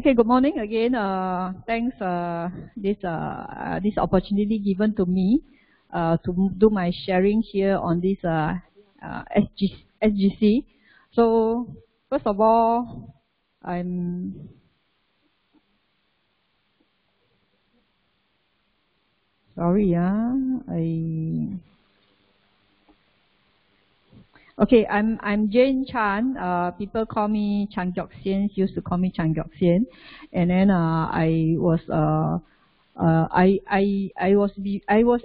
Okay, good morning again. Thanks this opportunity given to me to do my sharing here on this SGC. So first of all, I'm sorry. Okay, I'm Jane Chan. People call me Chan Gyok Sien. Used to call me Chan Gyok Sien. And then I was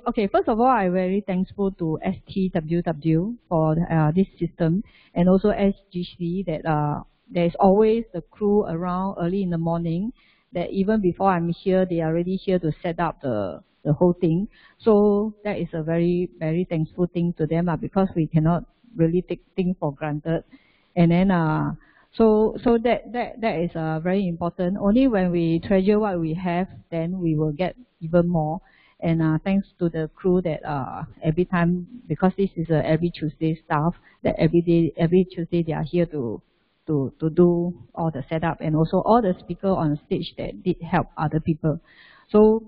okay. First of all, I'm very thankful to STWW for this system, and also SGC that there's always the crew around early in the morning. That even before I'm here, they are already here to set up the whole thing. So that is a very thankful thing to them because we cannot really take things for granted. And then so that is very important. Only when we treasure what we have, then we will get even more. And thanks to the crew that every time, because this is every Tuesday staff, that every Tuesday they are here to do all the setup, and also all the speaker on stage that did help other people. So,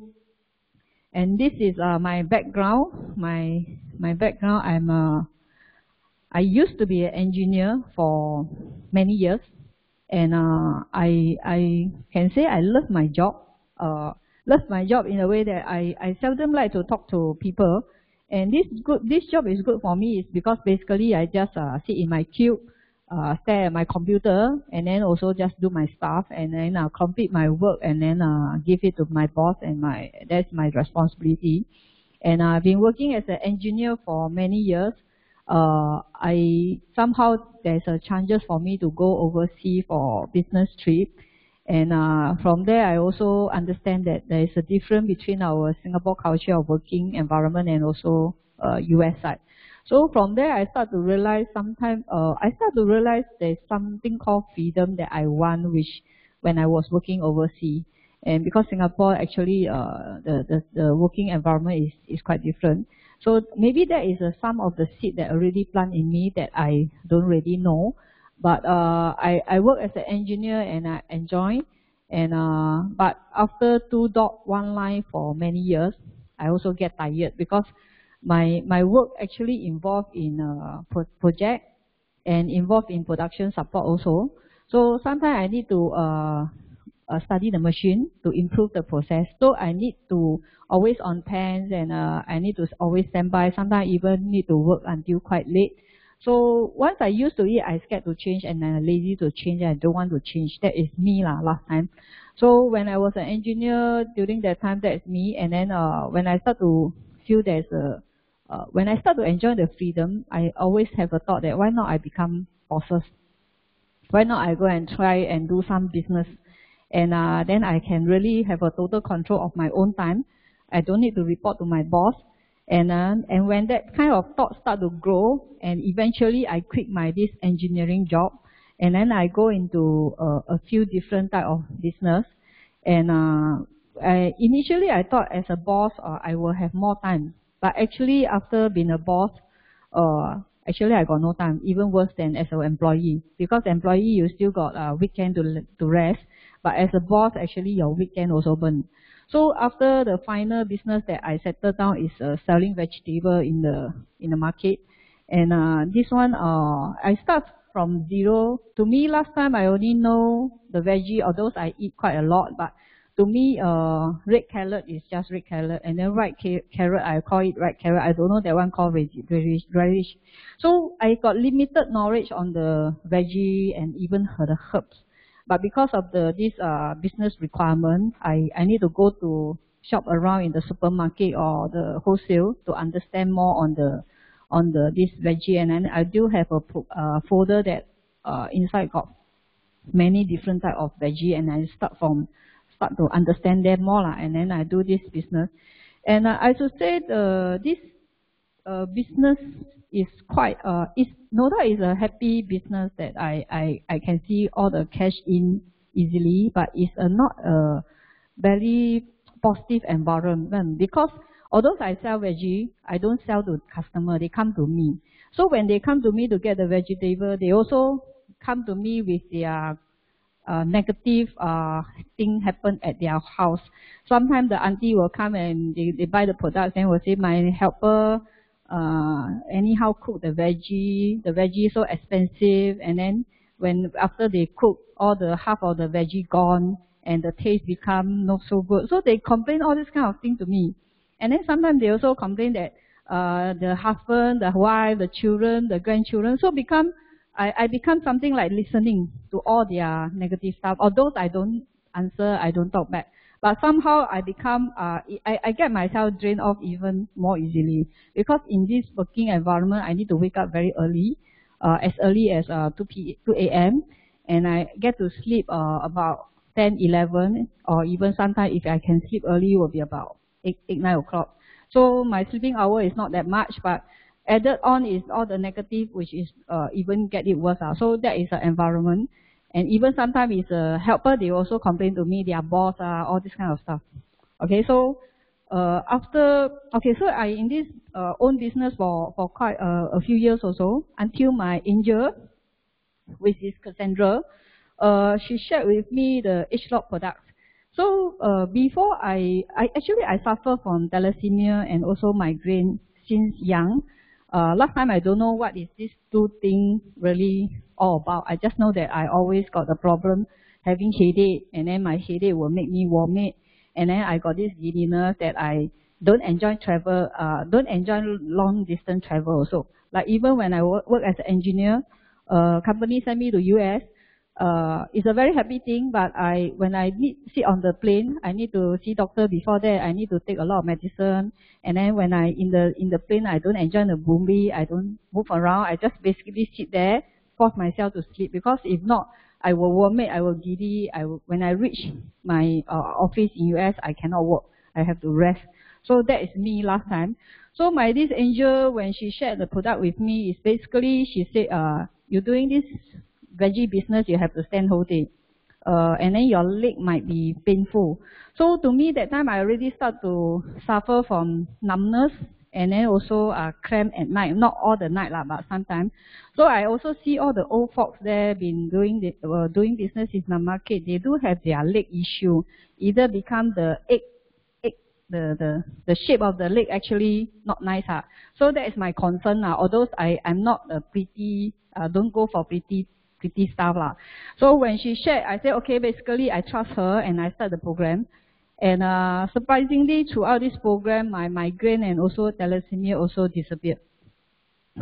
and this is my background. My background. I used to be an engineer for many years, and I can say I love my job. Love my job in a way that I seldom like to talk to people, and this job is good for me is because basically I just sit in my cube, stare at my computer, and then also just do my stuff, and then complete my work, and then give it to my boss, and that's my responsibility. And I've been working as an engineer for many years. Somehow there's a chances for me to go overseas for business trip, and from there I also understand that there is a difference between our Singapore culture of working environment and also US side. So from there I start to realize there's something called freedom that I want, which when I was working overseas. And because Singapore actually the working environment is quite different. So maybe that is some of the seed that already planted in me that I don't really know. But I work as an engineer and I enjoy. And but after 2 dot 1 line for many years, I also get tired because my work actually involved in project and involved in production support also. So sometimes I need to study the machine to improve the process. So I need to always on pens, and I need to always stand by. Sometimes even need to work until quite late. So once I used to it, I scared to change, and I'm lazy to change. I don't want to change. That is me last time. So when I was an engineer during that time, that's me. And then when I start to feel when I start to enjoy the freedom, I always have a thought that why not I become bosses? Why not I go and try and do some business? And then I can really have a total control of my own time. I don't need to report to my boss. And when that kind of thought start to grow, and eventually I quit this engineering job, and then I go into a few different type of business. And initially I thought as a boss I will have more time, but actually after being a boss, actually I got no time, even worse than as an employee. Because employee you still got weekend to rest. But as a boss, actually your weekend also burn. So after the final business that I settled down is selling vegetable in the market, and this one I start from zero. To me, last time I only know the veggie, although I eat quite a lot, but to me red carrot is just red carrot, and then white carrot I call it red carrot. I don't know that one called radish. So I got limited knowledge on the veggie and even the herbs. But because of this business requirement, I need to go to shop around in the supermarket or the wholesale to understand more on this veggie. And then I do have a folder that inside got many different type of veggie, and I start to understand them more and then I do this business. And I should say this business is quite no doubt is a happy business that I can see all the cash in easily, but it's not a very positive environment because although I sell veggie, I don't sell to customer, they come to me. So when they come to me to get the vegetable, they also come to me with their negative thing happen at their house. Sometimes the auntie will come and they buy the products and will say, my helper anyhow cook the veggie so expensive, and then when after they cook, all the half of the veggie gone and the taste become not so good. So they complain all this kind of thing to me. And then sometimes they also complain that the husband, the wife, the children, the grandchildren, so I become something like listening to all their negative stuff. Although I don't answer, I don't talk back. But somehow I become, I get myself drained off even more easily. Because in this working environment, I need to wake up very early as 2 a.m. And I get to sleep about 10, 11, or even sometimes if I can sleep early, will be about 8, 9 o'clock. So my sleeping hour is not that much, but added on is all the negative, which is even get it worse. So that is the environment. And even sometimes it's a helper, they also complain to me, their boss, all this kind of stuff. Okay, so so I in this own business for quite a few years or so, until my angel, which is Cassandra, she shared with me the H-Log products. So before I suffer from thalassemia and also migraine since young. Last time I don't know what is this two thing really all about. I just know that I always got the problem having headache, and then my headache will make me vomit, and then I got this giddiness that I don't enjoy travel, don't enjoy long distance travel also. Like even when I work as an engineer, company sent me to US. It's a very happy thing, but when I sit on the plane, I need to see doctor before that. I need to take a lot of medicine, and then when I in the plane, I don't enjoy the boomie. I don't move around. I just basically sit there, force myself to sleep, because if not, I will vomit. I will giddy. When I reach my office in US, I cannot work. I have to rest. So that is me last time. So this angel, when she shared the product with me, is basically she said, you're doing this veggie business, you have to stand whole day, and then your leg might be painful. So to me, that time I already start to suffer from numbness, and then also cramp at night. Not all the night, but sometimes. So I also see all the old folks there been doing business in the market. They do have their leg issue. Either become the the shape of the leg actually not nice. So that is my concern. Although I'm not a pretty, don't go for pretty stuff. So when she shared, I said, okay, basically I trust her, and I start the program. And surprisingly, throughout this program, my migraine and also thalassemia also disappeared.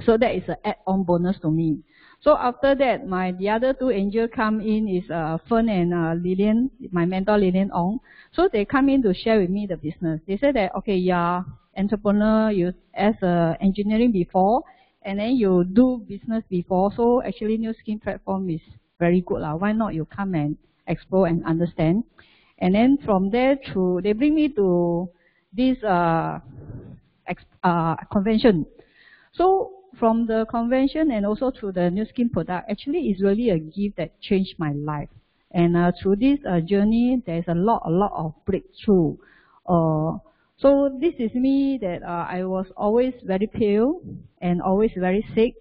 So that is an add-on bonus to me. So after that, the other two angels come in is Fern and Lillian, my mentor Lillian Ong. So they come in to share with me the business. They said that, okay, you are entrepreneur, you as engineering before, and then you do business before. So actually, New Skin platform is very good. Why not you come and explore and understand? And then from there, they bring me to this convention. So from the convention and also through the New Skin product, actually it's really a gift that changed my life. And through this journey, there's a lot of breakthrough. So this is me that I was always very pale and always very sick,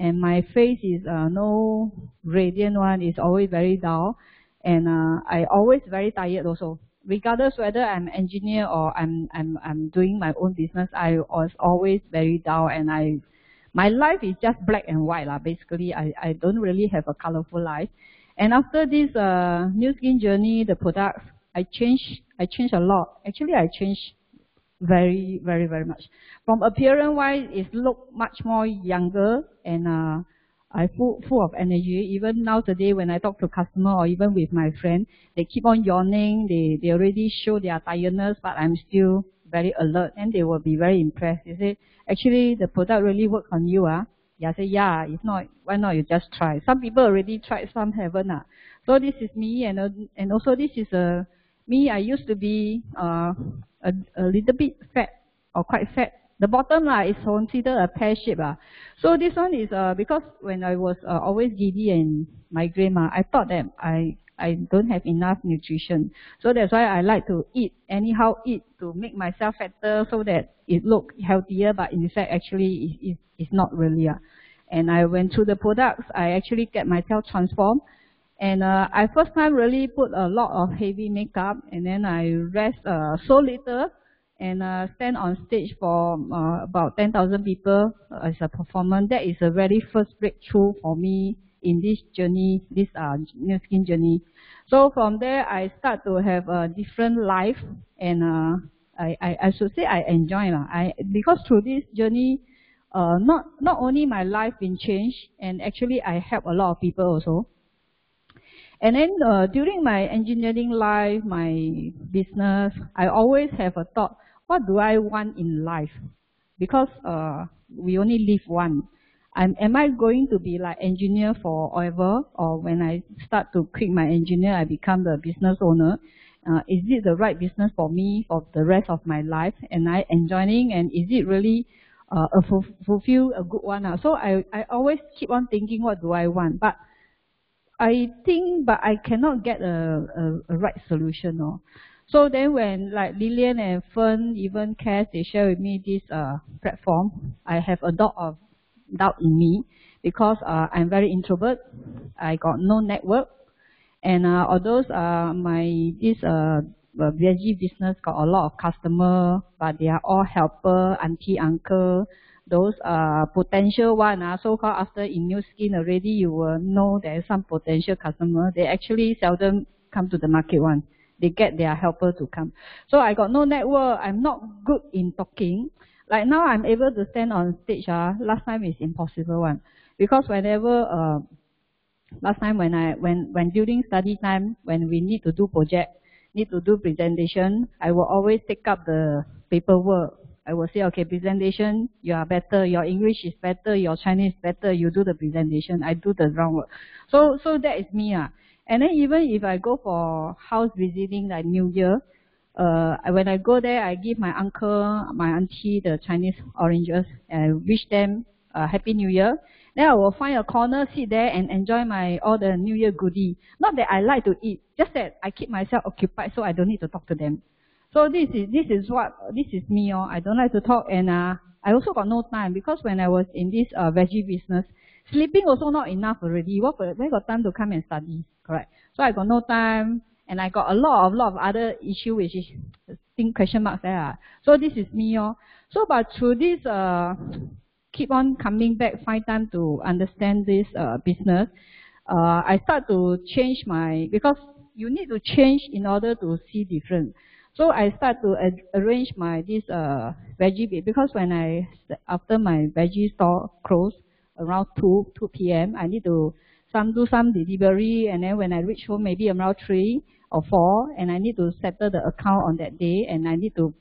and my face is no radiant one, it's always very dull, and I always very tired also. Regardless whether I'm an engineer or I'm doing my own business, I was always very dull, and my life is just black and white basically. I don't really have a colorful life. And after this New Skin journey, the products, I changed a lot. Actually, I changed very, very, very much. From appearance wise, it look much more younger, and I full of energy. Even now today, when I talk to customer or even with my friend, they keep on yawning. They already show their tiredness, but I'm still very alert, and they will be very impressed. They say, actually, the product really works on you. Yeah, I say, yeah, if not, why not you just try? Some people already tried, some haven't. So this is me, and also this is me. I used to be a little bit fat, or quite fat. The bottom is considered a pear shape. So this one is because when I was always giddy and migraine, I thought that I don't have enough nutrition. So that's why I like to anyhow eat to make myself fatter so that it look healthier, but in fact actually it's not really. And I went through the products, I actually get myself transformed. And I first time really put a lot of heavy makeup, and then I rest so little, and stand on stage for about 10,000 people as a performance. That is a very first breakthrough for me in this journey, this new skin journey. So from there, I start to have a different life, and I should say I enjoy because through this journey, not only my life been changed, and actually I help a lot of people also. And then during my engineering life, my business, I always have a thought, what do I want in life? Because we only live one. Am I going to be like engineer forever? Or when I start to quit my engineer, I become the business owner? Is it the right business for me for the rest of my life? And I enjoying, and is it really fulfill a good one? So I always keep on thinking, what do I want? But I think, but I cannot get a right solution. So then when like Lillian and Fern, even Cass, they share with me this platform, I have a lot of doubt in me, because I'm very introvert. I got no network, and although this veggie business got a lot of customer, but they are all helper, auntie, uncle, those potential one. So-called after in new skin already, you will know there is some potential customer. They actually seldom come to the market one. They get their helper to come. So I got no network. I'm not good in talking. Like now I'm able to stand on stage. Last time is impossible one. Because whenever, last time when during study time, when we need to do project, need to do presentation, I will always take up the paperwork. I will say, okay, presentation, you are better, your English is better, your Chinese is better, you do the presentation, I do the groundwork. So that is me. And then even if I go for house visiting like New Year, when I go there, I give my uncle, my auntie the Chinese oranges, and I wish them a Happy New Year. Then I will find a corner, sit there and enjoy all the New Year goodie. Not that I like to eat, just that I keep myself occupied so I don't need to talk to them. So this is me. I don't like to talk, and I also got no time, because when I was in this veggie business, sleeping also not enough already. Where got time to come and study? Correct. So I got no time, and I got a lot of other issue which is question marks there. So this is me. So but through this keep on coming back, find time to understand this business. I start to change because you need to change in order to see different. So I start to arrange this veggie, because after my veggie store closed around 2 p.m. I need to do some delivery, and then when I reach home maybe around 3 or 4, and I need to settle the account on that day, and I need to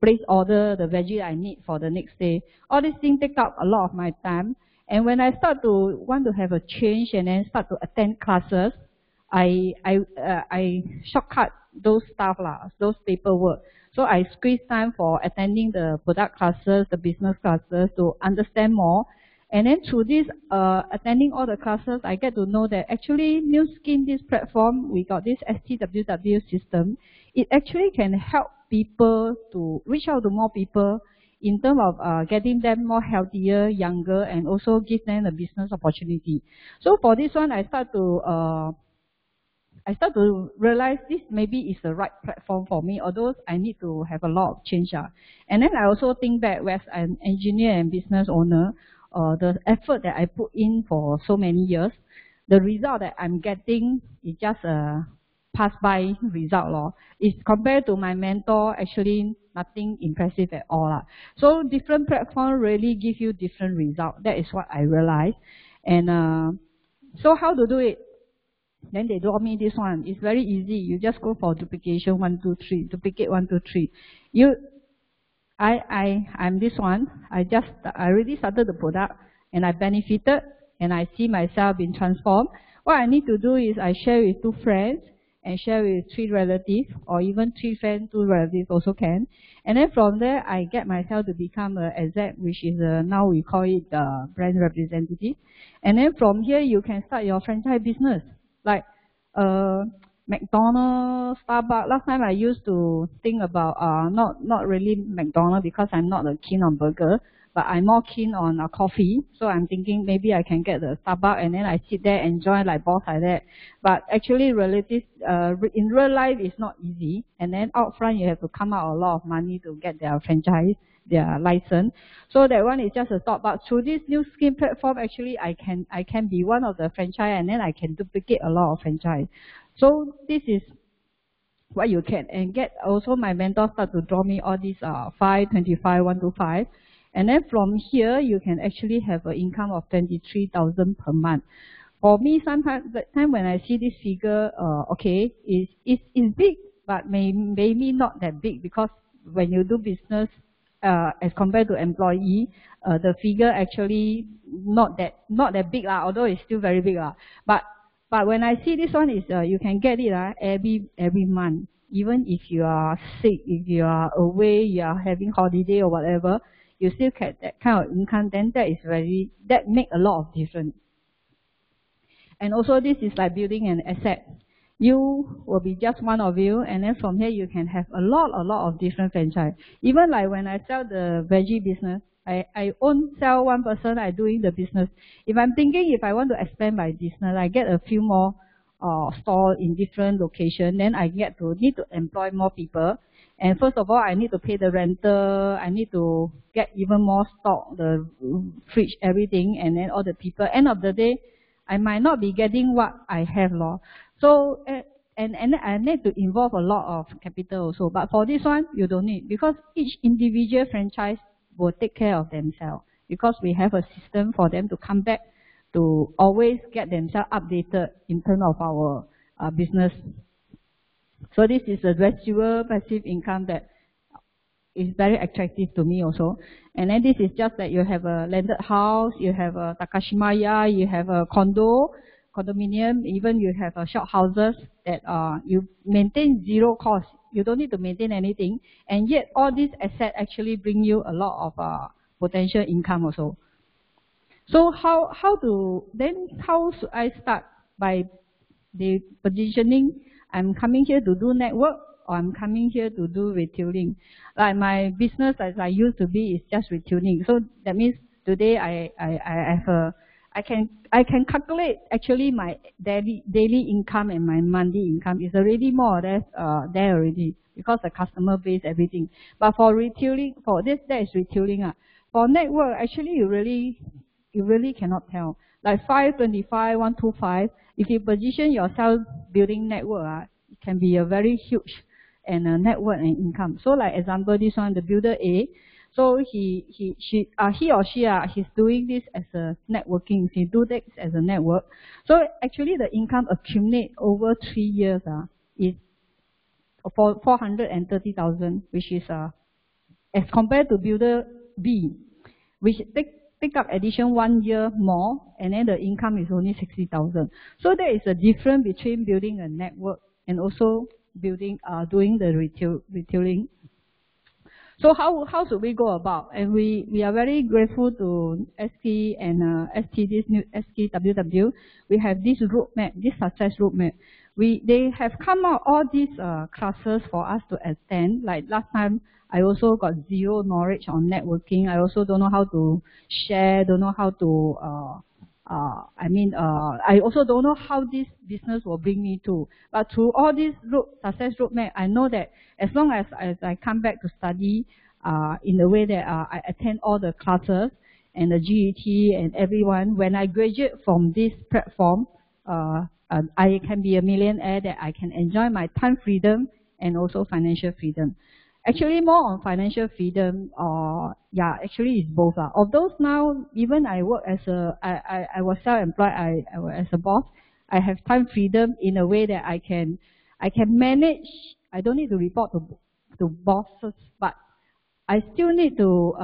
place order the veggie I need for the next day. All these things take up a lot of my time, and when I start to want to have a change and then start to attend classes, I shortcut those stuff, those paperwork. So I squeeze time for attending the product classes, the business classes, to understand more. And then through this, attending all the classes, I get to know that actually New Skin, this platform, we got this STWW system. It actually can help people to reach out to more people in terms of getting them more healthier, younger, and also give them a business opportunity. So for this one, I start to realize this maybe is the right platform for me, although I need to have a lot of change. And then I also think back as an engineer and business owner, the effort that I put in for so many years, the result that I'm getting is just a pass-by result. It's compared to my mentor, actually nothing impressive at all. So different platforms really give you different results. That is what I realized. And so how to do it? Then they draw me this one. It's very easy. You just go for duplication 1, 2, 3. Duplicate 1, 2, 3. I'm this one. I already started the product, and I benefited, and I see myself being transformed. What I need to do is I share with 2 friends, and share with 3 relatives, or even 3 friends, 2 relatives also can. And then from there, I get myself to become an exec, which is now we call it the brand representative. And then from here, you can start your franchise business. Like McDonald's, Starbucks. Last time I used to think about not really McDonald's, because I'm not keen on burger. but I'm more keen on coffee. So I'm thinking maybe I can get the Starbucks and then I sit there, enjoy like boss like that. But actually, in real life, it's not easy. And then out front, you have to come out a lot of money to get their franchise, their license. So that one is just a thought. But through this new scheme platform, actually, I can be one of the franchise, and then I can duplicate a lot of franchise. So this is what you can, and get also my mentor start to draw me all these 5, 25, 125, and then from here you can actually have an income of 23,000 per month. For me, sometimes the time when I see this figure, okay, it's big, but maybe not that big, because when you do business as compared to employee, the figure actually not that big lah, although it's still very big lah. But when I see this one is you can get it every month. Even if you are sick, if you are away, you are having holiday or whatever, you still get that kind of income. Then that make a lot of difference. And also this is like building an asset. You will be just one of you, and then from here you can have a lot of different franchise. Even like when I sell the veggie business, I sell one person, I doing the business. If I'm thinking if I want to expand my business, I get a few more store in different locations, then I need to employ more people. And first of all, I need to pay the rental, I need to get even more stock, the fridge, everything, and then all the people. End of the day, I might not be getting what I have, lor. So, and I need to involve a lot of capital also. But for this one, you don't need, because each individual franchise will take care of themselves, because we have a system for them to come back to always get themselves updated in terms of our business. So this is a residual passive income that is very attractive to me also. And then this is just that you have a landed house, you have a Takashimaya, you have a condominium, even you have a shop houses that you maintain zero cost. You don't need to maintain anything, and yet all these assets actually bring you a lot of potential income also. So how should I start? By the positioning, I'm coming here to do network, or I'm coming here to do retailing. Like my business as I used to be is just retailing. So that means today I can calculate actually my daily income and my monthly income is already more or less there already, because the customer base, everything. But for retailing, for this, that is retailing. For network, actually you really cannot tell. Like 525, 125, if you position yourself building network, it can be a very huge and network and income. So like example, this one, the builder A. So he or she he's doing this as a networking. He do this as a network. So actually the income accumulate over 3 years is for 430,000, which is as compared to builder B, which take up addition 1 year more, and then the income is only 60,000. So there is a difference between building a network and also building doing the retailing. So how should we go about? And we are very grateful to SK and this new SKWW. We have this roadmap, this success roadmap. They have come out all these classes for us to attend. Like last time, I also got zero knowledge on networking. I also don't know how to share, don't know how to I also don't know how this business will bring me to. But through all this success roadmap, I know that as long as I come back to study in the way that I attend all the classes and the GET and everyone, when I graduate from this platform, I can be a millionaire, that I can enjoy my time freedom and also financial freedom. Actually, more on financial freedom, actually it's both. Of those now, even I work as I was self-employed, I was as a boss, I have time freedom in a way that I can manage. I don't need to report to bosses, but I still need to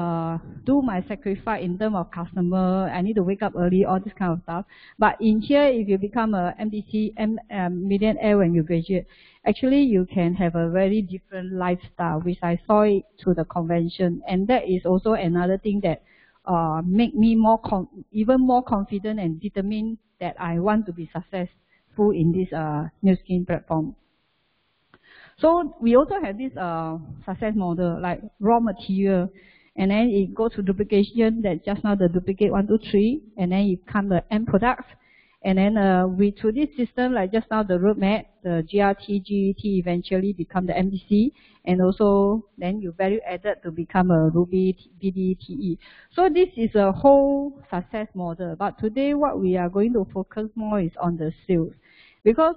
do my sacrifice in terms of customer. I need to wake up early, all this kind of stuff. But in here, if you become a MDC, millionaire when you graduate, actually you can have a very different lifestyle, which I saw it through the convention. And that is also another thing that make me even more confident and determined that I want to be successful in this new scheme platform. So we also have this success model, like raw material. and then it goes to duplication, that just now the duplicate 1, 2, 3, and then it comes the end products. And then through this system, like just now the roadmap, the GRT, GET eventually become the MDC, and also then you value added to become a Ruby BDTE. So this is a whole success model. But today what we are going to focus more is on the sales. Because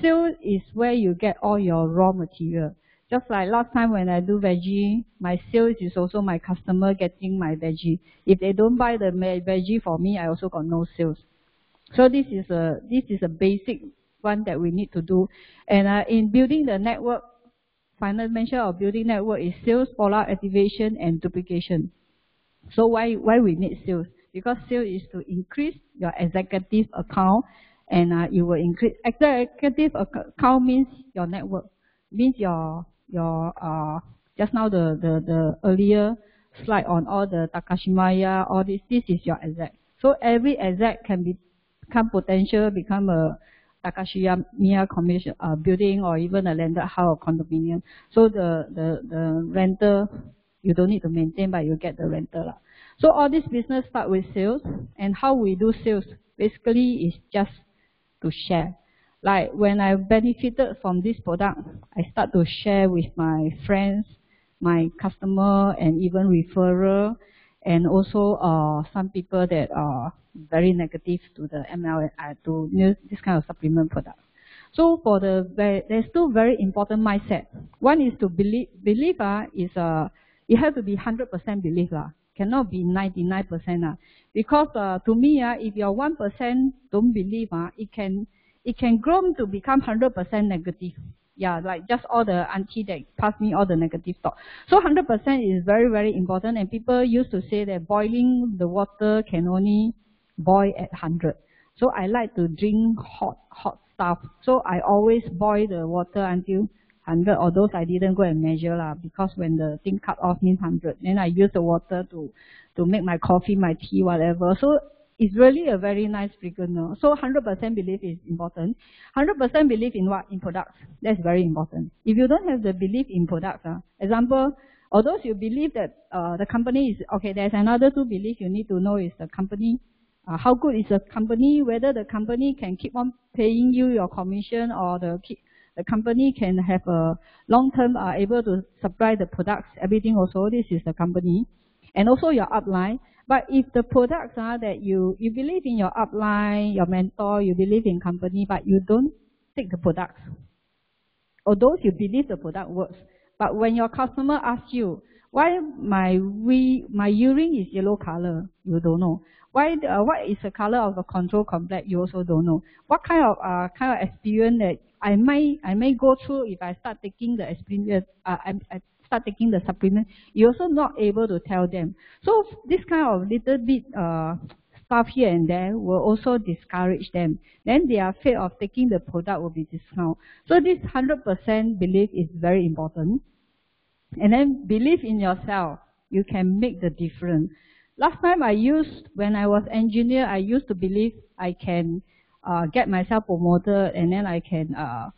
sales is where you get all your raw material. Just like last time when I do veggie, my sales is also my customer getting my veggie. If they don't buy the veggie for me, I also got no sales. So this is a basic one that we need to do. And in building the network, fundamental of building network is sales, follow-up, activation, and duplication. So why we need sales? Because sales is to increase your executive account, and you will increase executive account means your network, means your just now the earlier slide on all the Takashimaya, all this is your exec. So every exec can become potential, become a Takashimaya commercial building, or even a landed house or condominium. So the rental you don't need to maintain, but you get the rental. So all this business start with sales, and how we do sales basically is just to share. Like when I benefited from this product, I start to share with my friends, my customer, and even referral, and also some people that are very negative to the ML, to this kind of supplement product. So for there's two very important mindset. One is to believe is it has to be 100% belief cannot be 99%. Because to me, if you're 1% don't believe, it can grow to become 100% negative. Yeah, like just all the auntie that pass me all the negative thought. So 100% is very, very important, and people used to say that boiling the water can only boil at 100. So I like to drink hot stuff. So I always boil the water until 100, although I didn't go and measure because when the thing cut off means 100. Then I use the water to make my coffee, my tea, whatever. So it's really a very nice figure. So 100% belief is important. 100% belief in what? In products. That's very important. If you don't have the belief in products, example, although you believe that the company is, okay, there's another two beliefs you need to know is the company. How good is the company, whether the company can keep on paying you your commission, or the company can have a long-term able to supply the products, everything also, this is the company. And also your upline. But if the products are that you believe in your upline, your mentor, you believe in company, but you don't take the products. Although you believe the product works, but when your customer asks you, why my urine is yellow color, you don't know. Why what is the color of the control complex, you also don't know. What kind of experience that I may go through if I start taking the experience, I start taking the supplement, you're also not able to tell them. So this kind of little bit stuff here and there will also discourage them. Then they are afraid of taking the product will be discounted. So this 100% belief is very important. And then believe in yourself. You can make the difference. Last time when I was engineer, I used to believe I can get myself promoted, and then I can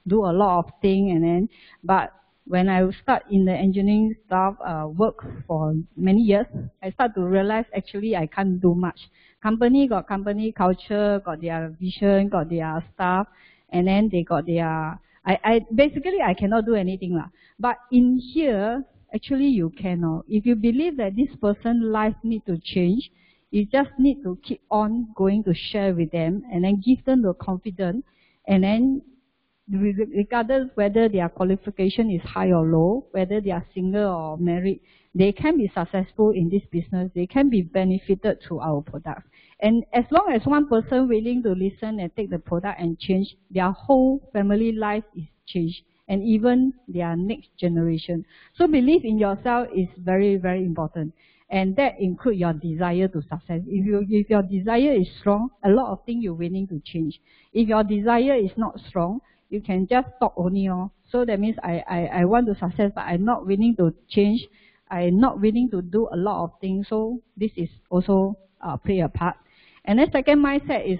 do a lot of things, but when I start in the engineering stuff, work for many years, I start to realize actually I can't do much. Company got company culture, got their vision, got their staff, and then they got their, basically I cannot do anything. But in here, actually you cannot. If you believe that this person's life needs to change, you just need to keep on going to share with them, and then give them the confidence, and then regardless whether their qualification is high or low, whether they are single or married, they can be successful in this business. They can be benefited through our products. And as long as one person willing to listen and take the product and change, their whole family life is changed, and even their next generation. So believe in yourself is very, very important. And that includes your desire to success. If your desire is strong, a lot of things you're willing to change. If your desire is not strong, you can just talk only. So that means I want to success, but I'm not willing to change. I'm not willing to do a lot of things. So this is also play a part. And the second mindset is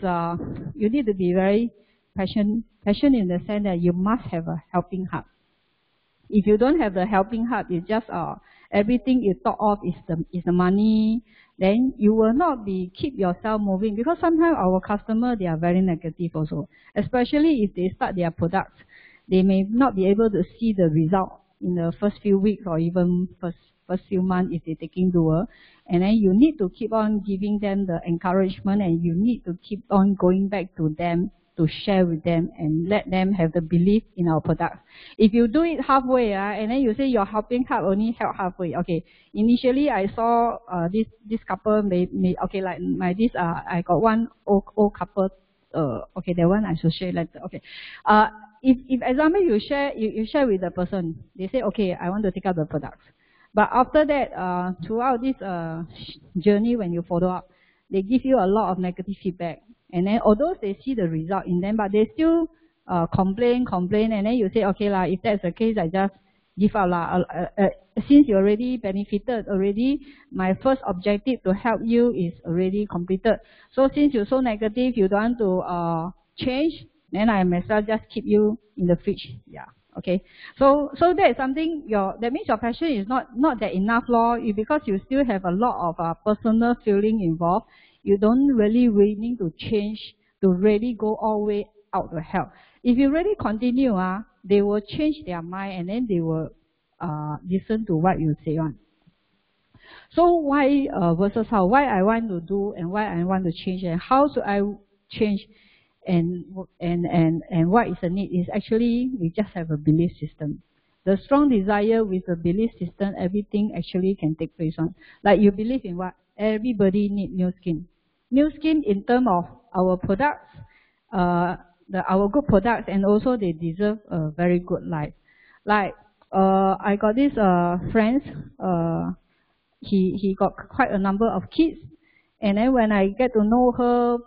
you need to be very passionate in the sense that you must have a helping heart. If you don't have the helping heart, it's just everything you thought of is the money, then you will not keep yourself moving, because sometimes our customer, they are very negative also, especially if they start their products. They may not be able to see the result in the first few weeks or even first few months if they're taking dual. And then you need to keep on giving them the encouragement, and you need to keep on going back to them to share with them and let them have the belief in our products. If you do it halfway, and then you say you're helping half, only help halfway. Okay, initially I saw this couple okay, like I got one old couple. Okay, that one I should share later. Okay, if example you share with the person, they say, okay, I want to take up the products. But after that, throughout this journey, when you follow up, they give you a lot of negative feedback. And then although they see the result in them, but they still complain, and then you say, okay lah, if that's the case, I just give up lah. Since you already benefited already, my first objective to help you is already completed. So since you're so negative, you don't want to change, then I myself just keep you in the fridge. Yeah. Okay. So that is something that means your passion is not that enough law, because you still have a lot of personal feeling involved. You don't really willing to change, to really go all the way out to help. If you really continue, they will change their mind, and then they will listen to what you say on. So why versus how? Why I want to do and why I want to change, and how should I change, and what is the need is actually we just have a belief system. The strong desire with a belief system, everything actually can take place on. Like you believe in what? Everybody need new skin. New skin in terms of our products, our good products, and also they deserve a very good life. Like I got this friends, he got quite a number of kids, and then when I get to know her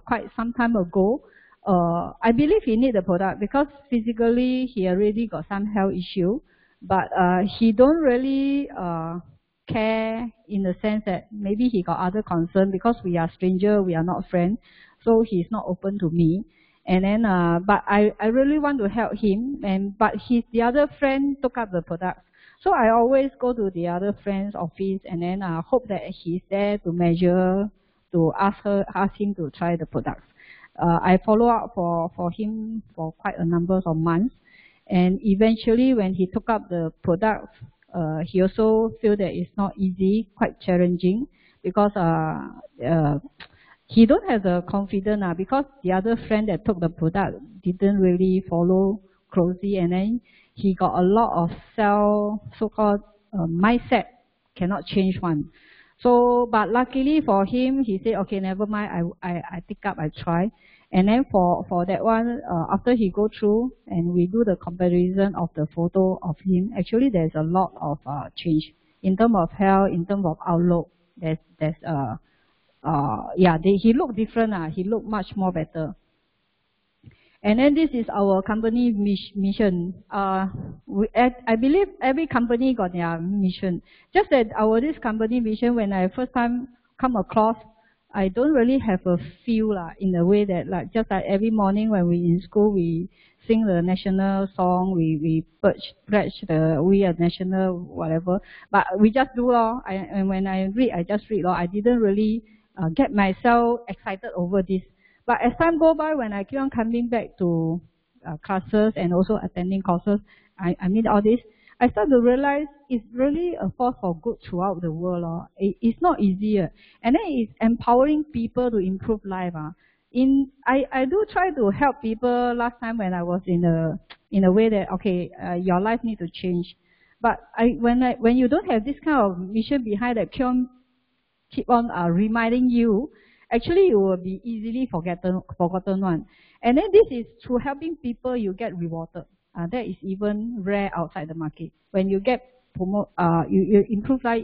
quite some time ago, I believe he need the product because physically he already got some health issue, but he don't really care in the sense that maybe he got other concern, because we are stranger, we are not friends, so he's not open to me. And then but I really want to help him, but the other friend took up the product. So I always go to the other friend's office, and then hope that he's there to measure, to ask him to try the products. I follow up for him for quite a number of months, and eventually when he took up the products, he also feel that it's not easy, quite challenging, because he don't have the confidence because the other friend that took the product didn't really follow closely, and then he got a lot of so-called mindset cannot change one. So, but luckily for him, he said, okay, never mind, I take up, I try. And then for that one, after he go through and we do the comparison of the photo of him, actually there's a lot of change in terms of health, in terms of outlook. He look different. He look much more better. And then this is our company mission. I believe every company got their mission. Just that this company mission, when I first time come across, I don't really have a feel in a way that just like every morning when we in school we sing the national song, we pledge we are national whatever, but we just do and when I read, I just read I didn't really get myself excited over this. But as time go by, when I keep on coming back to classes and also attending courses, I mean all this, I start to realize it's really a force for good throughout the world. It's not easier. And then it's empowering people to improve life. I do try to help people last time when I was in a way that, okay, your life need to change. But when you don't have this kind of mission behind that keep on reminding you, actually you will be easily forgotten one. And then this is through helping people you get rewarded. That is even rare outside the market. When you get you improve life,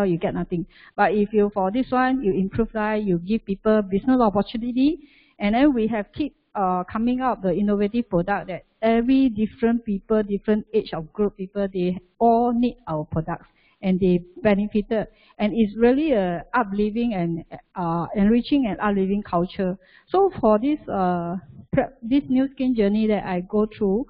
you get nothing. But if you, for this one, you improve life, you give people business opportunity, and then we have keep coming up the innovative product that every different people, different age of group people, they all need our products and they benefited. And it's really a uplifting and enriching and uplifting culture. So for this new skin journey that I go through,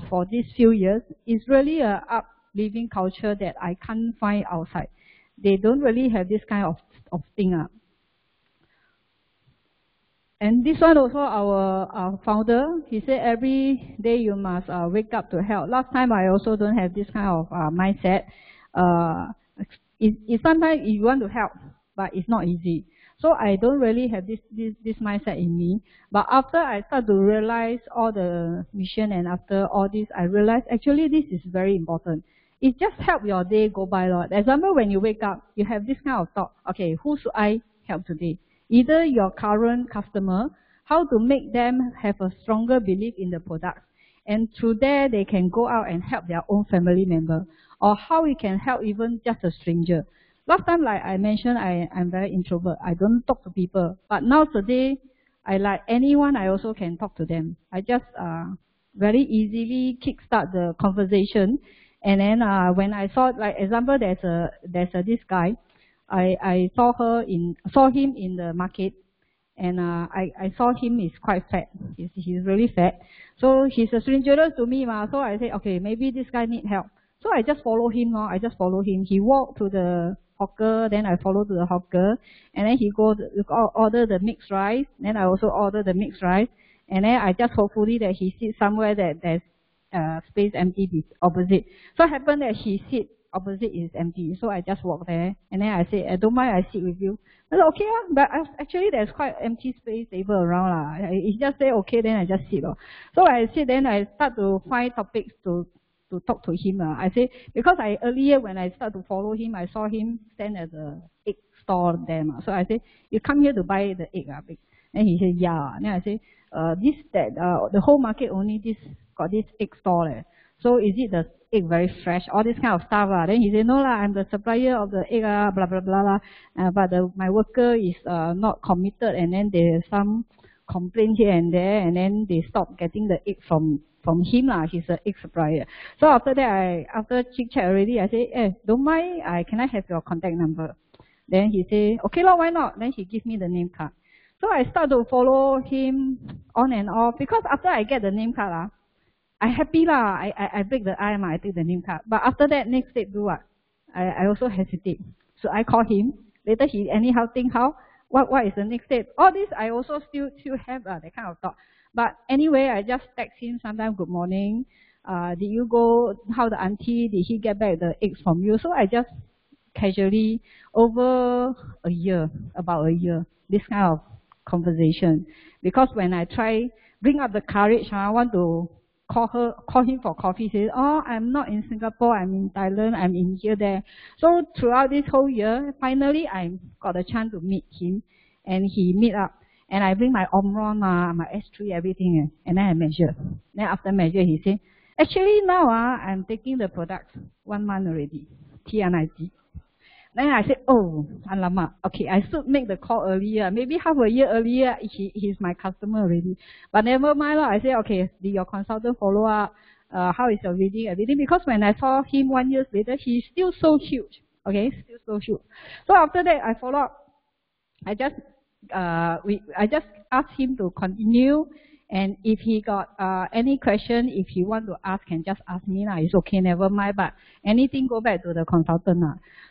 for these few years, is really a living culture that I can't find outside. They don't really have this kind of thing. And this one also, our founder, he said every day you must wake up to help. Last time I also don't have this kind of mindset. Sometimes you want to help, but it's not easy. So I don't really have this mindset in me. But after I start to realize all the mission, and after all this, I realize actually this is very important. It just help your day go by, Lord. Example, when you wake up, you have this kind of thought, okay, who should I help today? Either your current customer, how to make them have a stronger belief in the product. And through there, they can go out and help their own family member. Or how we can help even just a stranger. Last time, like I mentioned, I'm very introvert. I don't talk to people. But now today, I like anyone, I also can talk to them. I just very easily kickstart the conversation. And then when I saw, like example, there's this guy. I saw him in the market, and I saw him is quite fat. He's really fat. So he's a stranger to me, so I said, okay, maybe this guy need help. So I just follow him, I just follow him. He walked to the hawker, then I follow to the hawker, and then he go to order the mixed rice. Then I also order the mixed rice, and then I just hopefully that he sits somewhere that there's space empty opposite. So it happened that he sit opposite is empty, so I just walk there, and then I say, I don't mind, I sit with you. I said, okay, but actually there's quite empty space table around. He just say, okay, then I just sit. So I sit, then I start to find topics to talk to him. I say, because earlier when I start to follow him, I saw him stand at the egg store there. So I say, you come here to buy the egg, big. And he said, yeah. Then I say, the whole market only got this egg store. So is it the egg very fresh? All this kind of stuff. Then he said, no lah, I'm the supplier of the egg, blah blah blah. But my worker is not committed, and then there's some complaint here and there, and then they stop getting the egg from him lah. He's an egg supplier. So after that, after chit chat already, I say, don't mind, can I have your contact number? Then he say, okay lah, why not? Then he give me the name card. So I start to follow him on and off, because after I get the name card, I happy lah. I break the ice, I take the name card. But after that, next step do what? I also hesitate. So I call him. Later he anyhow think what is the next step? All this I also still have that kind of thought. But anyway, I just text him sometime, good morning. Did you go? How the auntie? Did he get back the eggs from you? So I just casually over about a year, this kind of conversation. Because when I try bring up the courage, I want to call him for coffee. He says, oh, I'm not in Singapore, I'm in Thailand, I'm in here, there. So throughout this whole year, finally I got a chance to meet him, and he meet up. And I bring my Omron, my S3, everything, and then I measure. Then after measure, he said, actually now I'm taking the products 1 month already, TNID. Then I said, oh, alamak, okay, I should make the call earlier. Maybe half a year earlier, he's my customer already. But never mind, I said, okay, did your consultant follow up? How is your reading, everything? Because when I saw him 1 year later, he's still so huge. Okay, still so huge. So after that, I follow up. I just asked him to continue. And if he got any question, if he want to ask, can just ask me. It's okay, never mind. But anything, go back to the consultant.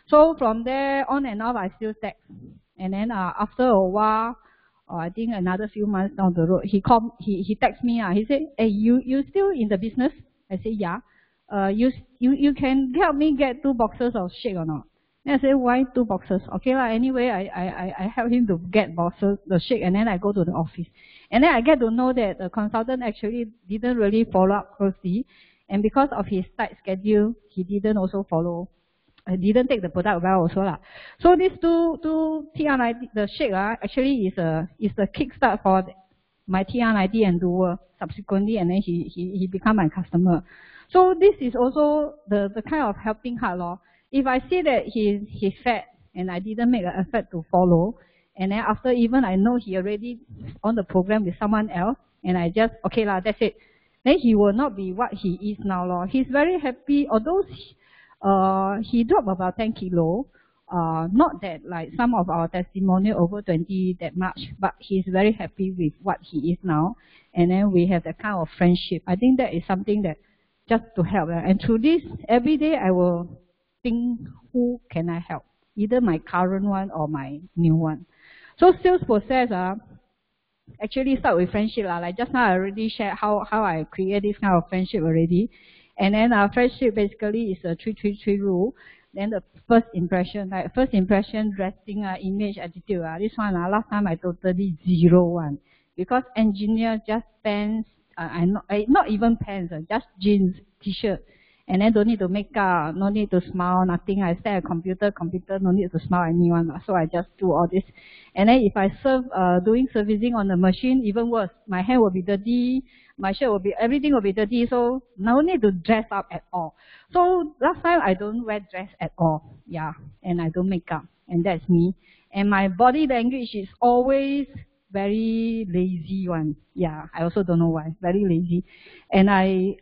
So from there on and off, I still text. And then after a while, I think another few months down the road, he texts me. He said, hey, you still in the business? I say, yeah. You can help me get 2 boxes of shake or not? Then I said, why 2 boxes? Okay lah. Anyway, I help him to get boxes, the shake, and then I go to the office. And then I get to know that the consultant actually didn't really follow up closely. And because of his tight schedule, he didn't also follow. Didn't take the product well also lah. So these two TR90, the shake actually is the kickstart for my TR90 and doer subsequently, and then he become my customer. So this is also the kind of helping heart law. If I see that he's fat and I didn't make an effort to follow, and then after even I know he already on the program with someone else, and I just, okay lah, that's it. Then he will not be what he is now lor. He's very happy, although he dropped about 10 kilo. Not that like some of our testimonial over 20 that much, but he's very happy with what he is now. And then we have that kind of friendship. I think that is something that just to help. And through this, every day I will think, who can I help? Either my current one or my new one. So sales process actually start with friendship. Like just now I already shared how I create this kind of friendship already. And then friendship basically is a 3-3-3 rule. Then the first impression, like first impression, dressing, image, attitude. This one, last time I totally 0-1. Because engineer just pants, not even pants, just jeans, t-shirt. And then don't need to make up, no need to smile, nothing. I stay at computer, no need to smile anyone. So I just do all this. And then if I doing servicing on the machine, even worse, my hair will be dirty, my shirt will be, everything will be dirty. So no need to dress up at all. So last time I don't wear dress at all. Yeah. And I don't make up. And that's me. And my body language is always very lazy one. Yeah, I also don't know why. Very lazy. And I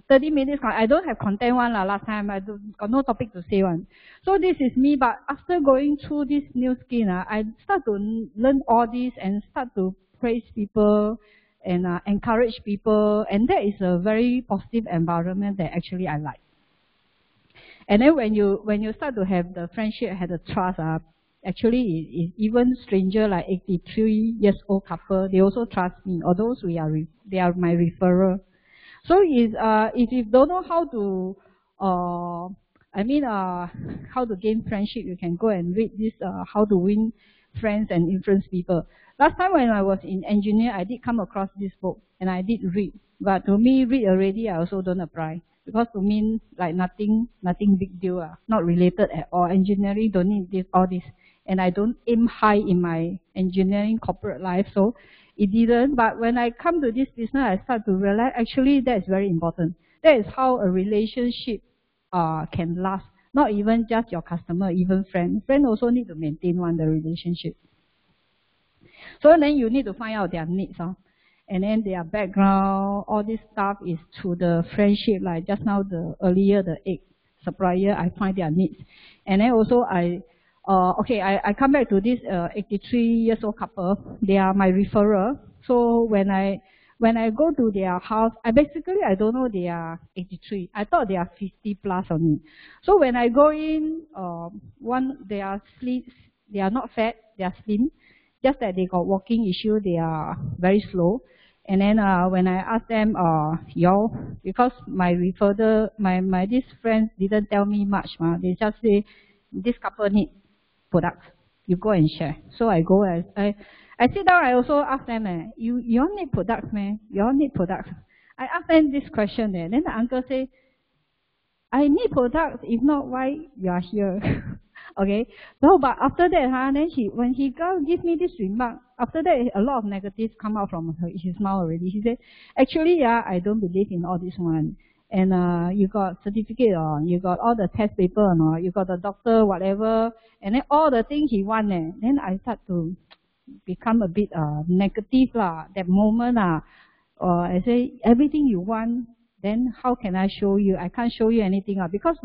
30 minutes, I don't have content one last time. I got no topic to say one. So this is me, but after going through this new skill, I start to learn all this and start to praise people and encourage people. And that is a very positive environment that actually I like. And then when you start to have the friendship, have the trust, actually it's even stranger, like 83 years old couple, they also trust me. Although they are my referrer. So if you don't know how to how to gain friendship, you can go and read this How to Win Friends and Influence People. Last time when I was in engineer, I did come across this book and I did read. But to me, read already, I also don't apply. Because to me, like nothing big deal, not related at all. Engineering don't need all this. And I don't aim high in my engineering corporate life, so it didn't. But when I come to this business, I start to realize actually that's very important. That is how a relationship can last. Not even just your customer, even friend. Friend also need to maintain the relationship. So then you need to find out their needs, and then their background. All this stuff is through the friendship. Like just now, the egg supplier, I find their needs, and then also I come back to this 83 years old couple. They are my referrer. So when I go to their house, I don't know they are 83. I thought they are 50 plus only. So when I go in, they are slim. They are not fat. They are slim. Just that they got walking issue. They are very slow. And then when I ask them, because my referrer, these friends didn't tell me much. They just say this couple need products, you go and share. So I go and I sit down. I also ask them, you all need products, man? You all need products? I ask them this question. Then the uncle say, I need products. If not, why you are here? Okay. No, but after that, then when he give me this remark, after that a lot of negatives come out from his mouth already. He said, actually, I don't believe in all this one. And you got certificate or you got all the test paper or not, you got the doctor, whatever, and then all the things he want. Then I start to become a bit negative that moment. I say, everything you want, then how can I show you? I can't show you anything. Because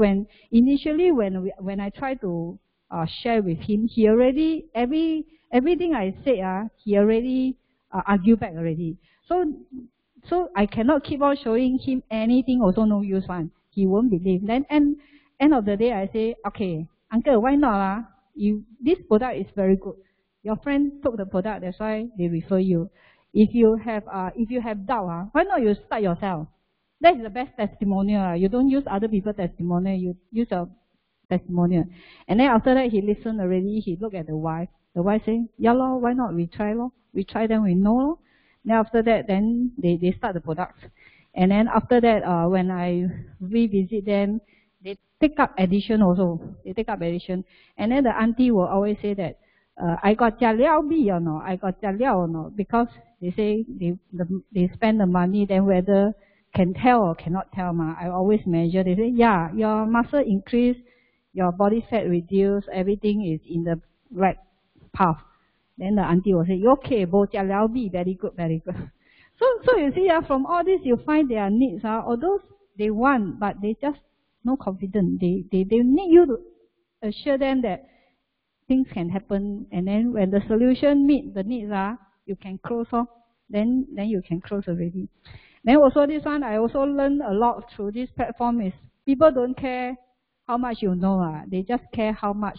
initially when I try to share with him, he already, everything I said, he already argued back already. So I cannot keep on showing him anything, also no use one. He won't believe. Then end of the day, I say, okay, uncle, why not? This product is very good. Your friend took the product, that's why they refer you. If you have doubt, why not you start yourself? That is the best testimonial. You don't use other people's testimonial, you use your testimonial. And then after that, he listened already. He looked at the wife. The wife saying, yeah, lor, why not we try, lor? We try, then we know, lor. Then after that, then they start the products. And then after that, when I revisit them, they take up addition also. They take up addition. And then the auntie will always say that, I got jia liao bi or no? I got jia liao or no? Because they say they spend the money, then whether can tell or cannot tell. I always measure. They say, yeah, your muscle increase, your body fat reduce, everything is in the right path. Then the auntie will say, okay, bo jia liao bi, very good, very good. So you see, from all this you find their needs. Although they want, but they just no confidence. They need you to assure them that things can happen, and then when the solution meet the needs, you can close off. Then you can close already. Then also this one, I also learned a lot through this platform is people don't care how much you know. They just care how much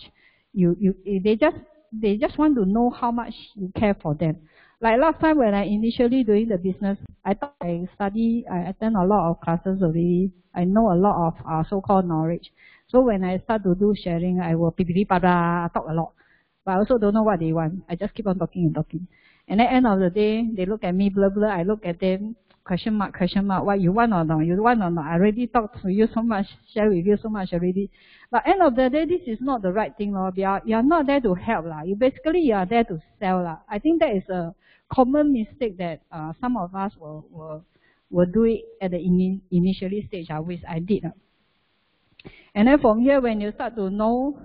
they just want to know how much you care for them. Like last time when I initially doing the business, I thought I attend a lot of classes already. I know a lot of so-called knowledge. So when I start to do sharing, I will talk a lot. But I also don't know what they want. I just keep on talking and talking. And at the end of the day, they look at me, blah, blah. I look at them, question mark, what you want or not? You want or not? I already talked to you so much, share with you so much already. But end of the day, this is not the right thing, Lord. You are not there to help, lah. You are there to sell, lah. I think that is a common mistake that some of us will do it at the initially stage, which I did. And then from here, when you start to know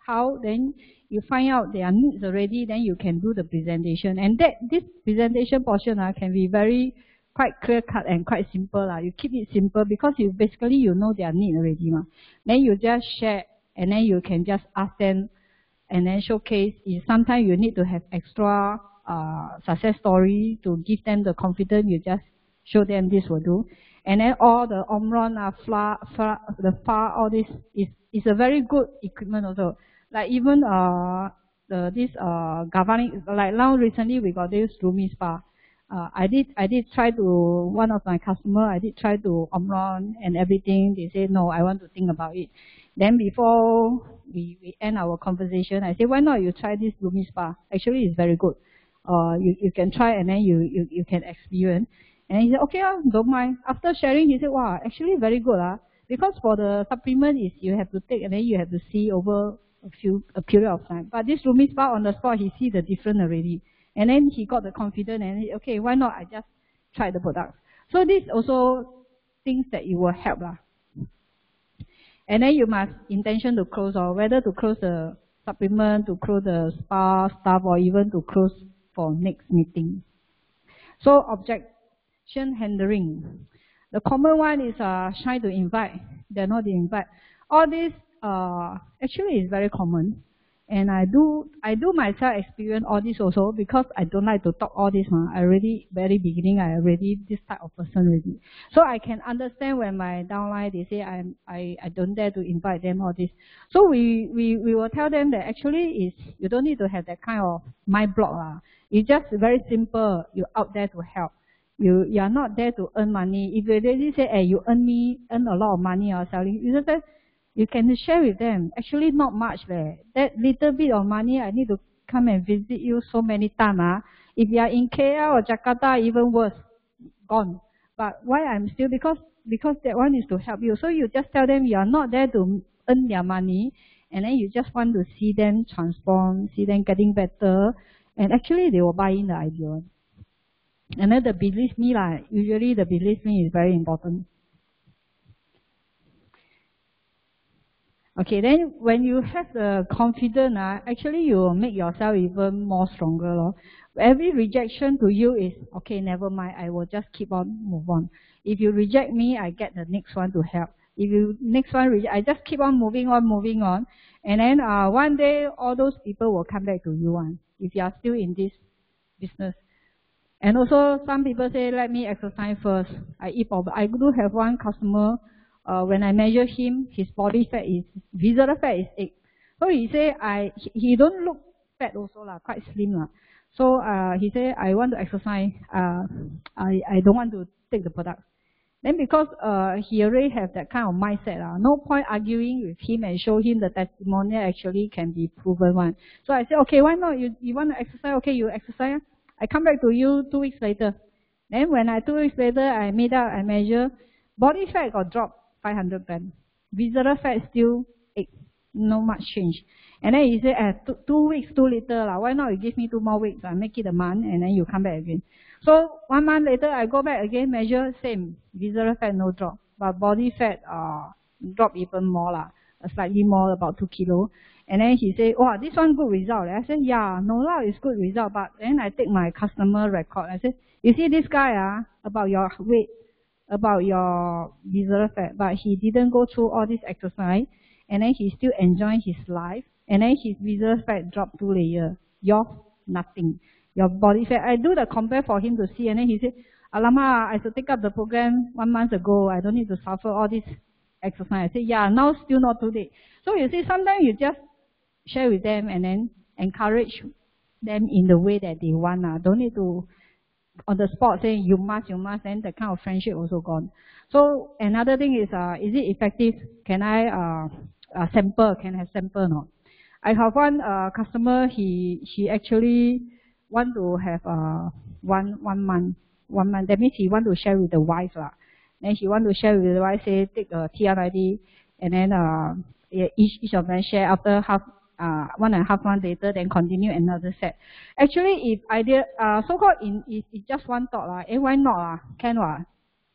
how, then you find out their needs already, then you can do the presentation. And this presentation portion can be quite clear cut and quite simple. You keep it simple because you know their need already. Then you just share and then you can just ask them and then showcase. Sometimes you need to have extra success story to give them the confidence. You just show them this will do. And then all the Omron, the FAR, all this is a very good equipment also. Like even this governing, like now recently we got this Rumi Spa. I did try to one of my customer. I did try to Omron and everything. They say no, I want to think about it. Then before we end our conversation, I say why not you try this Rumi Spa? Actually, it's very good. You can try and then you can experience. And he said okay, don't mind. After sharing, he said wow, actually very good because for the supplement is you have to take and then you have to see over a period of time. But this Rumi Spa on the spot, he see the difference already. And then he got the confidence and he, okay, why not I just try the product. So this also things that it will help. And then you must intention to close or whether to close the supplement, to close the spa stuff or even to close for next meeting. So objection handling. The common one is shy to invite, they're not to invite. All this actually is very common, and I do myself experience all this also because I don't like to talk all this. I already very beginning I already this type of person already, so I can understand when my downline they say I don't dare to invite them all this. So we will tell them that actually is you don't need to have that kind of mind block. It's just very simple. You're out there to help. You are not there to earn money. If you really say, hey, you earn a lot of money or selling, you just say, you can share with them. Actually, not much. That little bit of money, I need to come and visit you so many times. If you are in KL or Jakarta, even worse, gone. But why I'm still, because that one is to help you. So you just tell them you are not there to earn their money, and then you just want to see them transform, see them getting better, and actually they will buy in the idea. And then the believe me, usually the believe me is very important. Okay, then when you have the confidence, actually you will make yourself even more stronger. Every rejection to you is, okay, never mind, I will just keep on, move on. If you reject me, I get the next one to help. If you next one reject, I just keep on moving on. And then one day, all those people will come back to you if you are still in this business. And also, some people say, let me exercise first. I do have one customer, when I measure him, his body fat is, visceral fat is 8. So he say, he don't look fat also, quite slim. So he say, I want to exercise, I don't want to take the product. Then because he already have that kind of mindset, no point arguing with him and show him the testimonial actually can be proven one. So I say, okay, why not? You want to exercise? Okay, you exercise. I come back to you 2 weeks later. Then when 2 weeks later, I meet up, I measure, body fat got dropped 500 grams. Visceral fat still 8. No much change. And then he said, 2 weeks too little. Why not you give me 2 more weeks? I make it a month and then you come back again. So 1 month later, I go back again, measure, same. Visceral fat no drop. But body fat drop even more, slightly more, about 2 kilos. And then he said, wow, this one good result. I said, yeah, no doubt it's good result. But then I take my customer record. I said, you see this guy, about your weight, about your visceral fat, but he didn't go through all this exercise. And then he still enjoying his life. And then his visceral fat dropped 2 layers. Yours, nothing. Your body fat, I do the compare for him to see. And then he said, Alamak, I should take up the program 1 month ago. I don't need to suffer all this exercise. I say, yeah, now still not too late. So you see, sometimes you just share with them and then encourage them in the way that they want. Don't need to on the spot say you must, then the kind of friendship also gone. So another thing is it effective? Can I sample? Can I have sample or not? I have one customer. He actually want to have 1 month. That means he want to share with the wife lah. Then he want to share with the wife. Say take a TRID, and then each of them share after 1.5 months later, then continue another set. Actually, if idea so-called it's just one thought lah. Why not can lah?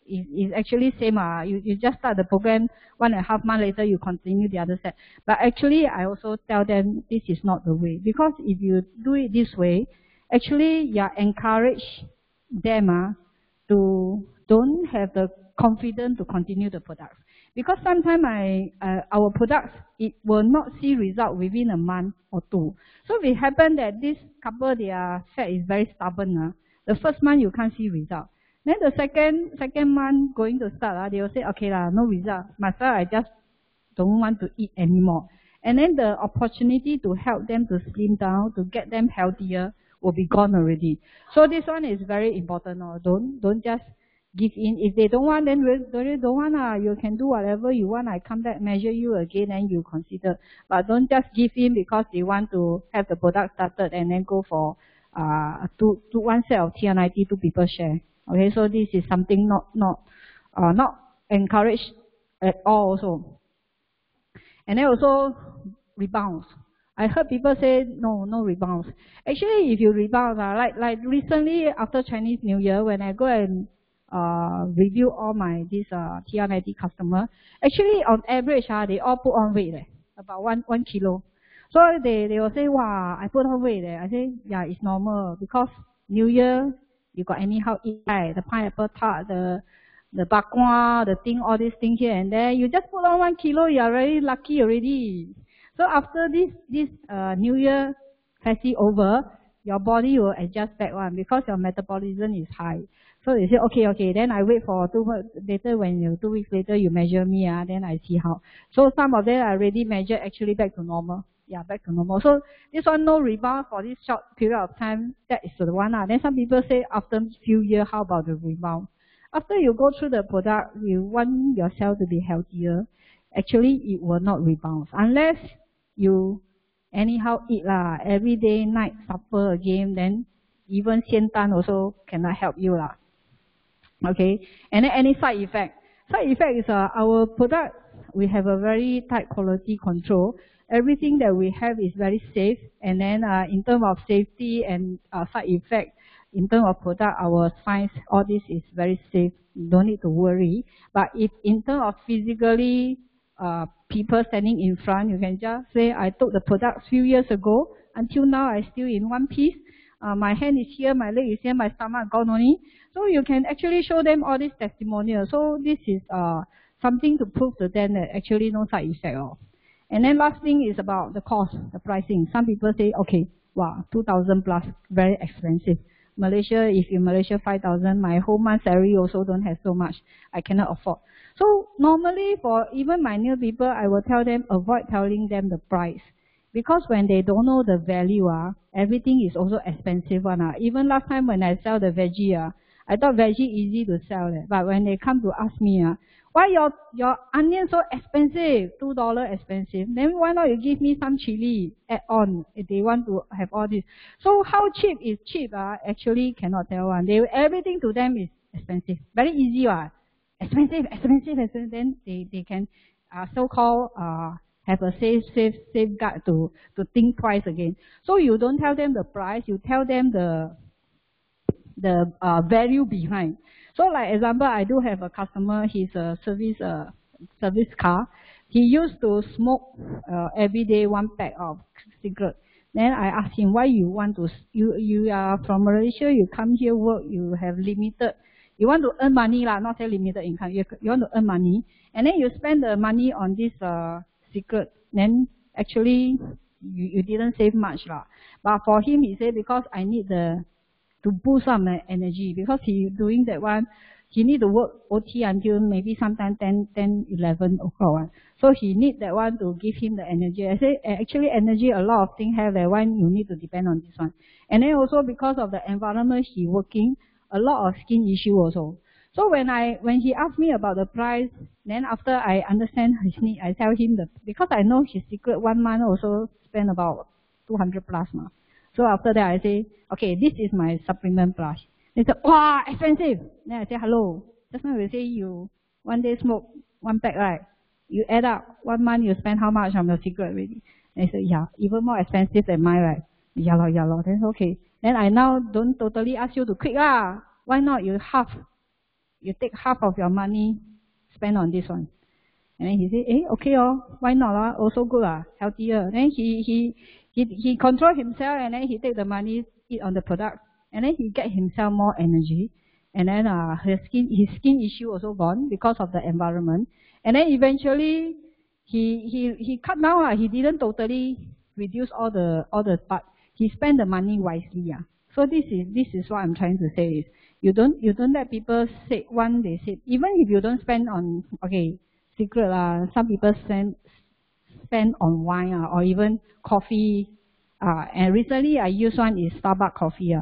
It's actually same You just start the program 1.5 months later, you continue the other set. But actually, I also tell them this is not the way, because if you do it this way, actually you encourage them to don't have the confidence to continue the products. Because sometimes our products, it will not see result within a month or 2. So it happen that this couple, their fat is very stubborn. The first month you can't see result. Then the second month going to start, they will say, okay lah, no result. Myself, I just don't want to eat anymore. And then the opportunity to help them to slim down, to get them healthier, will be gone already. So this one is very important. Don't just give in. If they don't want, then they don't want. You can do whatever you want. I come back, measure you again, and you consider. But don't just give in because they want to have the product started and then go for one set of TNIT, 2 people share. Okay, so this is something not encouraged at all also. And then also rebounds. I heard people say no rebounds. Actually, if you rebound, like recently after Chinese New Year, when I go and review all this TR90 customer, actually on average they all put on weight about 1 kilo. So they will say, wow, I put on weight. I say, yeah, it's normal because New Year you got anyhow eat, right? The pineapple tart, the bak kwa, the thing, all these things here and there. You just put on 1 kilo, you are very lucky already. So after this New Year festival over, your body will adjust back one because your metabolism is high. So they say, okay, then I wait for 2 weeks later. When 2 weeks later you measure me, then I see how. So some of them are already measured actually back to normal. Yeah, back to normal. So this one no rebound for this short period of time. That is the one. Then some people say after few years, how about the rebound? After you go through the product, you want yourself to be healthier. Actually, it will not rebound unless you anyhow eat every day, night supper again. Then even xian dan also cannot help you Okay, and then any side effect. Side effect is our product. We have a very tight quality control. Everything that we have is very safe, and then in terms of safety and side effect, in terms of product, our science, all this is very safe. You don't need to worry. But if in terms of physically, people standing in front, you can just say, I took the product few years ago, until now I still in one piece. My hand is here, my leg is here, my stomach gone only. So you can actually show them all these testimonials. So this is something to prove to them that actually no side effect at all. And then last thing is about the cost, the pricing. Some people say, okay, wow, 2,000 plus, very expensive. Malaysia, if in Malaysia 5,000, my whole month salary also don't have so much. I cannot afford. So normally for even my new people, I will tell them, avoid telling them the price. Because when they don't know the value, everything is also expensive one. Even last time when I sell the veggie, I thought veggie easy to sell. But when they come to ask me, why your onion so expensive, $2 expensive? Then why not you give me some chili add on if they want to have all this? So how cheap is cheap? Actually cannot tell one. Everything to them is expensive. Very easy expensive. Then they can so-called have a safeguard to think twice again. So you don't tell them the price, you tell them the value behind. So like example, I do have a customer, he's a service car. He used to smoke every day 1 pack of cigarette. Then I asked him, why you want to, you are from Malaysia, you come here work, you have limited, you want to earn money not say limited income, you want to earn money, and then you spend the money on this cigarette, then actually you didn't save much But for him, he said, because I need the to boost up my energy, because he doing that one, he need to work OT until maybe sometime 10, 11 o'clock. So he need that one to give him the energy. I say, actually energy, a lot of things have that one, you need to depend on this one. And then also because of the environment he working, a lot of skin issue also. So when he asked me about the price, then after I understand his need, I tell him because I know his secret 1 month also spend about 200 plus now. So after that I say, okay, this is my supplement plus. They said, wow, expensive. Then I say, hello. Just now you say you one day smoke 1 pack, right? You add up 1 month, you spend how much on your cigarette already? And I said, yeah, even more expensive than mine, right? Yeah, lor. Then okay. Then I now don't totally ask you to quit lah. Why not? You take half of your money, spend on this one. And then he said, okay, why not? Also good, healthier. Then he control himself, and then he take the money, eat on the product. And then he get himself more energy, and then his skin issue also gone because of the environment. And then eventually he cut down. He didn't totally reduce all the part. He spent the money wisely. So this is what I'm trying to say is you don't let people say one. They say even if you don't spend on cigarette some people spend on wine or even coffee. And recently I use one is Starbucks coffee.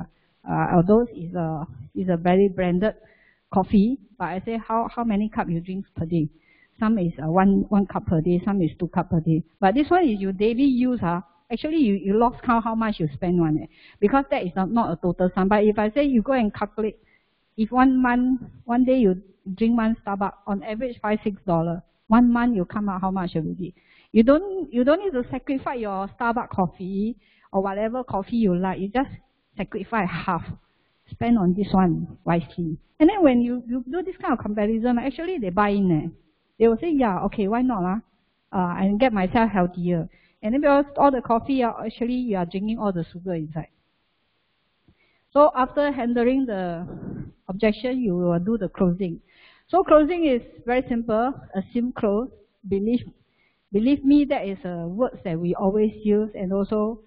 Although it's a very branded coffee, but I say how many cups you drink per day. Some is one cup per day, some is 2 cups per day. But this one is you daily use. Actually you lost count how much you spend on it, because that is not a total sum. But if I say you go and calculate, if 1 month, 1 day you drink 1 Starbucks, on average $5-6. 1 month you come out how much already? You don't need to sacrifice your Starbucks coffee or whatever coffee you like. You just sacrifice half, spend on this one wisely. And then when you do this kind of comparison, actually they buy in. They will say, yeah, okay, why not? And get myself healthier. And then because all the coffee, actually you are drinking all the sugar inside. So after handling the objection, you will do the closing. So closing is very simple. Assume close. Believe me, that is a words that we always use, and also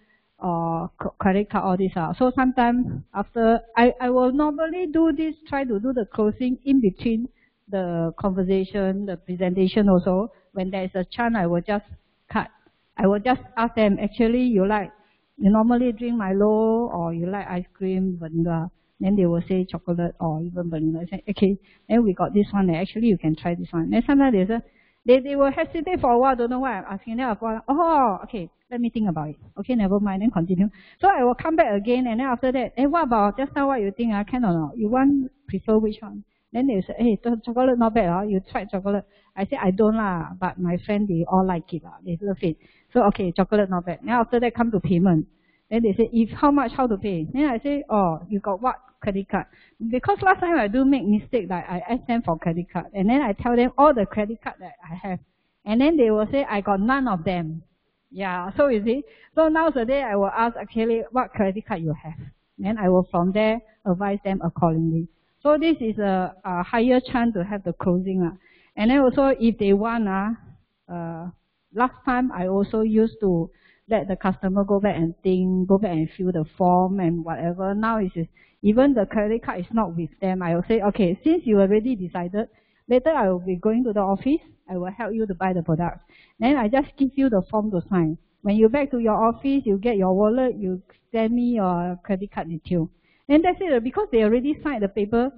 credit card, all this. So sometimes after, I will normally do this, try to do the closing in between the conversation, the presentation also. When there is a chance, I will just cut. I will just ask them, actually, you normally drink Milo, or you like ice cream, vanilla. Then they will say chocolate or even vanilla. I say, okay, then we got this one. Actually, you can try this one. Then sometimes they say, they will hesitate for a while, don't know why I'm asking them. Okay, let me think about it. Okay, never mind, then continue. So I will come back again, and then after that, what about just now what you think? Can or not? You prefer which one? Then they say, hey, chocolate not bad. You tried chocolate. I say, I don't but my friend, they all like it. They love it. So okay, chocolate not bad. Now after that, come to payment. Then they say, how to pay? Then I say, you got what? Credit card. Because last time I do make mistake, like I ask them for credit card, and then I tell them all the credit card that I have, and then they will say I got none of them. Yeah, so you see, so nowadays I will ask actually what credit card you have, then I will from there advise them accordingly. So this is a higher chance to have the closing. And then also if they want, last time I also used to let the customer go back and think, go back and fill the form and whatever. Now it's even the credit card is not with them. I will say, okay, since you already decided, later I will be going to the office. I will help you to buy the product. Then I just give you the form to sign. When you back to your office, you get your wallet, you send me your credit card detail. And that's it. Because they already signed the paper,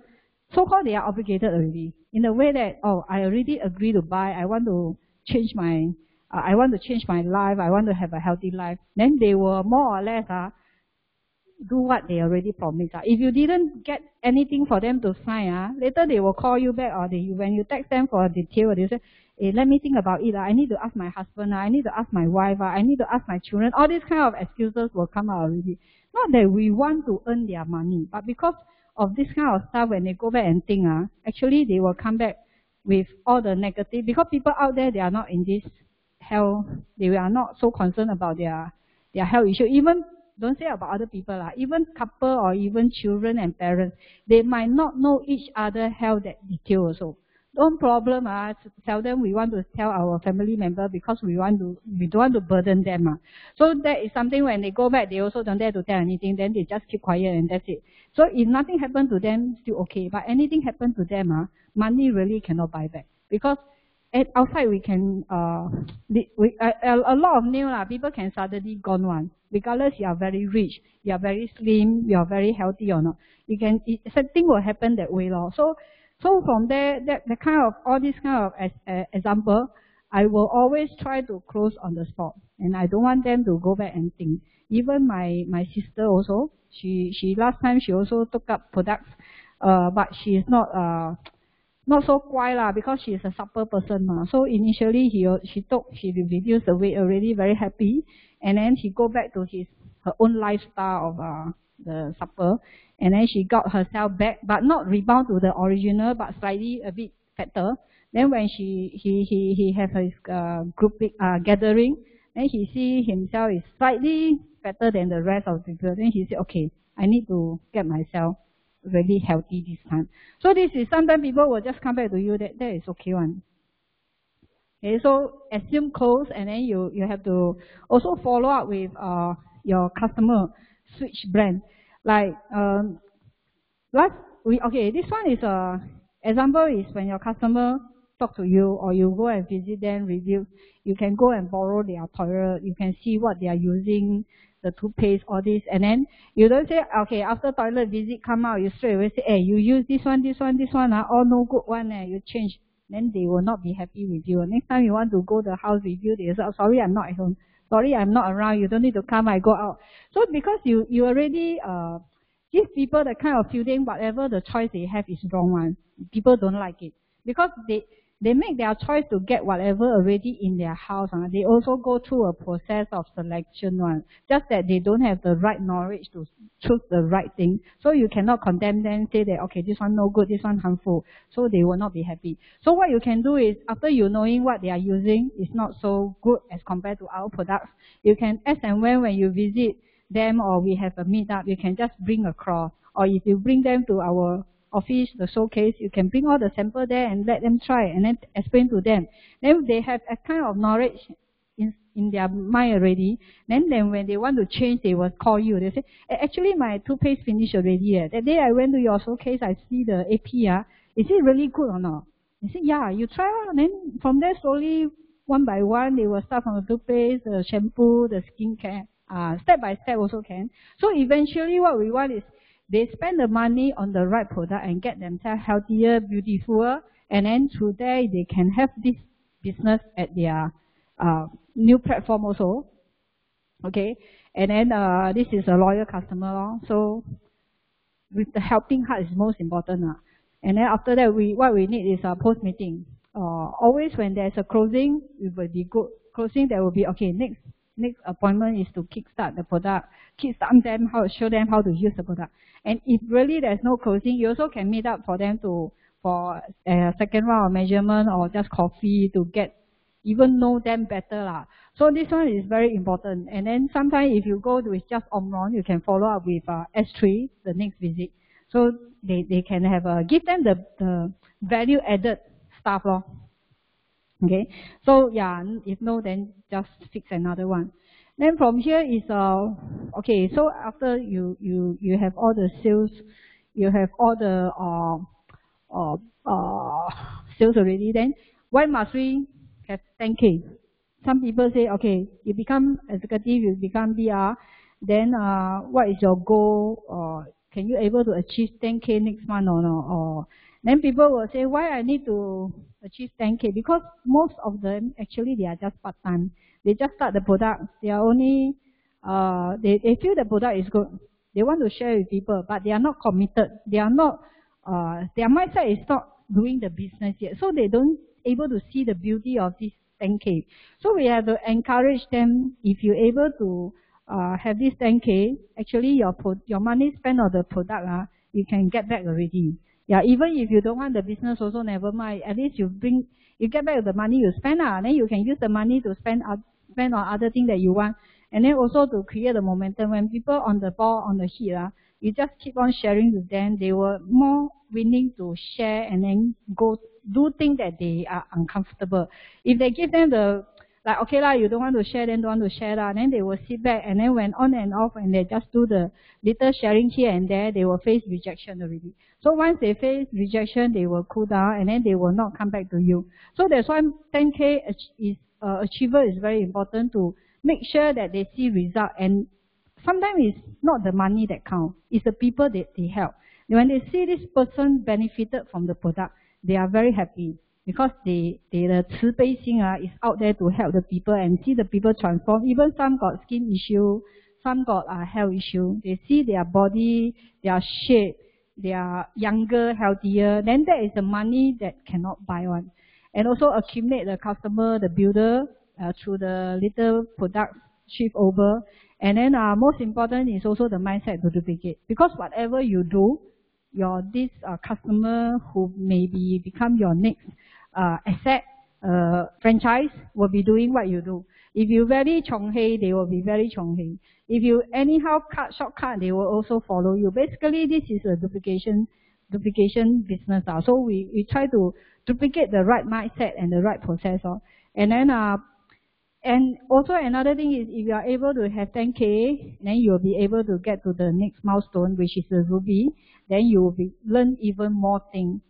so-called they are obligated already. In the way that, I already agree to buy. I want to change my life. I want to have a healthy life. Then they will more or less do what they already promised. If you didn't get anything for them to sign, later they will call you back, or when you text them for a detail, they say, hey, let me think about it. I need to ask my husband. I need to ask my wife. I need to ask my children. All these kind of excuses will come out already. Not that we want to earn their money, but because of this kind of stuff, when they go back and think, actually they will come back with all the negative. Because people out there, they are not in this health. They are not so concerned about their health issue. Even don't say about other people, even couple or even children and parents, they might not know each other health detail also. Don't problem, tell them we want to tell our family member because we don't want to burden them. So that is something when they go back, they also don't dare to tell anything, then they just keep quiet and that's it. So if nothing happened to them, still okay. But anything happened to them, money really cannot buy back. Because outside we can, a lot of new people can suddenly gone one. Regardless you are very rich, you are very slim, you are very healthy or not. Something will happen that way. So from there, all this kind of example, I will always try to close on the spot. And I don't want them to go back and think. Even my sister also, she last time she also took up products, but she is not so quiet because she is a supper person. So initially she reduced the weight already, very happy, and then she go back to her own lifestyle of the supper, and then she got herself back, but not rebound to the original, but slightly a bit fatter. Then when he have his group gathering, then he see himself is slightly better than the rest of the people. Then he said, okay, I need to get myself really healthy this time. So this is sometimes people will just come back to you that is okay one. Okay, so assume close, and then you have to also follow up with your customer, switch brand. Like this one is example is when your customer talk to you or you go and visit them, review. You can go and borrow their toilet. You can see what they are using, the toothpaste, all this, and then you don't say, okay, after toilet visit come out, you straight away say, hey, you use this one, all no good one, you change. Then they will not be happy with you. Next time you want to go to the house review, they say, oh, sorry, I'm not at home. Sorry, I'm not around. You don't need to come. I go out. So because you already give people the kind of feeling whatever the choice they have is wrong one. People don't like it because they make their choice to get whatever already in their house. They also go through a process of selection one. Just that they don't have the right knowledge to choose the right thing. So you cannot condemn them, say that, okay, this one no good, this one harmful. So they will not be happy. So what you can do is, after you knowing what they are using is not so good as compared to our products, you can, as and when you visit them or we have a meetup, you can just bring across. Or if you bring them to our office, the showcase, you can bring all the sample there and let them try and then explain to them. Then they have a kind of knowledge in their mind already. Then when they want to change, they will call you. They say, actually my toothpaste finished already. That day I went to your showcase, I see the AP. Is it really good or not? They say, yeah, you try out. Then from there slowly, one by one, they will start from the toothpaste, the shampoo, the skincare. Step by step also can. So eventually what we want is they spend the money on the right product and get themselves healthier, beautiful, and then through there they can have this business at their new platform also. Okay, and then this is a loyal customer. So with the helping heart is most important. And then after that, what we need is a post meeting. Always when there's a closing, it will be good. Closing, there will be, okay, next appointment is to kickstart the product, kickstart them, show them how to use the product. And if really there's no closing, you also can meet up for them for a second round of measurement or just coffee to even know them better. So this one is very important. And then sometimes if you go with just Omron, you can follow up with S3, the next visit. So they can have give them the value added stuff. Okay, so yeah, if no, then just fix another one. Then from here is okay. So after you have all the sales, you have all the sales already. Then why must we have 10K? Some people say, okay, you become executive, you become BR. Then what is your goal? Can you able to achieve 10K next month or no? Or then people will say, why I need to achieve 10K? Because most of them, actually, they are just part-time. They just start the product. They are only, they feel the product is good. They want to share with people, but they are not committed. They are not, their mindset is not doing the business yet. So they don't able to see the beauty of this 10K. So we have to encourage them, if you're able to have this 10K, actually your money spent on the product, you can get back already. Yeah, even if you don't want the business also, never mind. At least you get back the money you spend, then you can use the money to spend on other things that you want. And then also to create the momentum. When people on the ball, on the heat, you just keep on sharing with them. They were more willing to share and then go do things that they are uncomfortable. If they give them like, okay lah, you don't want to share, then don't want to share lah. Then they will sit back, and then when on and off, and they just do the little sharing here and there, they will face rejection already. So once they face rejection, they will cool down, and then they will not come back to you. So that's why 10K achiever is very important, to make sure that they see result. And sometimes it's not the money that counts, it's the people that they help. When they see this person benefited from the product, they are very happy, because the 慈悲心 is out there to help the people and see the people transform. Even some got skin issue, some got health issue. They see their body, their shape, they are younger, healthier. Then that is the money that cannot buy one. And also accumulate the customer, the builder, through the little product shift over. And then most important is also the mindset to duplicate. Because whatever you do, this customer who maybe become your next asset, franchise, will be doing what you do. If you very chonghei, they will be very chonghei. If you anyhow shortcut, they will also follow you. Basically, this is a duplication business. So we try to duplicate the right mindset and the right process. And then and also another thing is, if you are able to have 10K, then you will be able to get to the next milestone, which is the Ruby. Then you will learn even more things.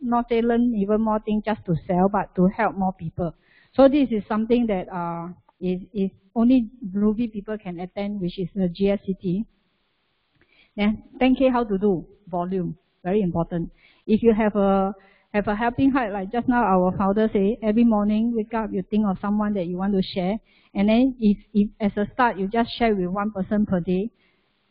Not say learn even more things just to sell, but to help more people. So this is something that is only Ruby people can attend, which is the GSCT. Then 10K, how to do? Volume, very important. If you have a helping heart, like just now our founder say, every morning wake up, you think of someone that you want to share, and then if as a start you just share with one person per day,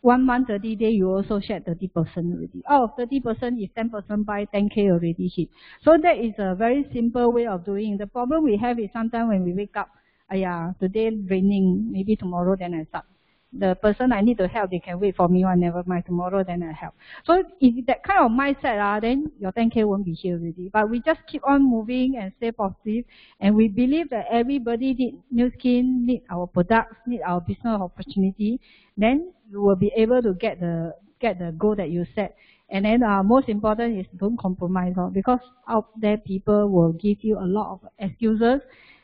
1 month 30 days you also share 30% already. Out of 30%, if 10% buy, 10K already hit. So that is a very simple way of doing. The problem we have is sometimes when we wake up, today raining, maybe tomorrow then I start. The person I need to help, they can wait for me, never mind, tomorrow then I help. So if that kind of mindset, then your 10K won't be here already. But we just keep on moving and stay positive, and we believe that everybody need new skin, need our products, need our business opportunity. Then you will be able to get the goal that you set. And then most important is don't compromise, because out there people will give you a lot of excuses,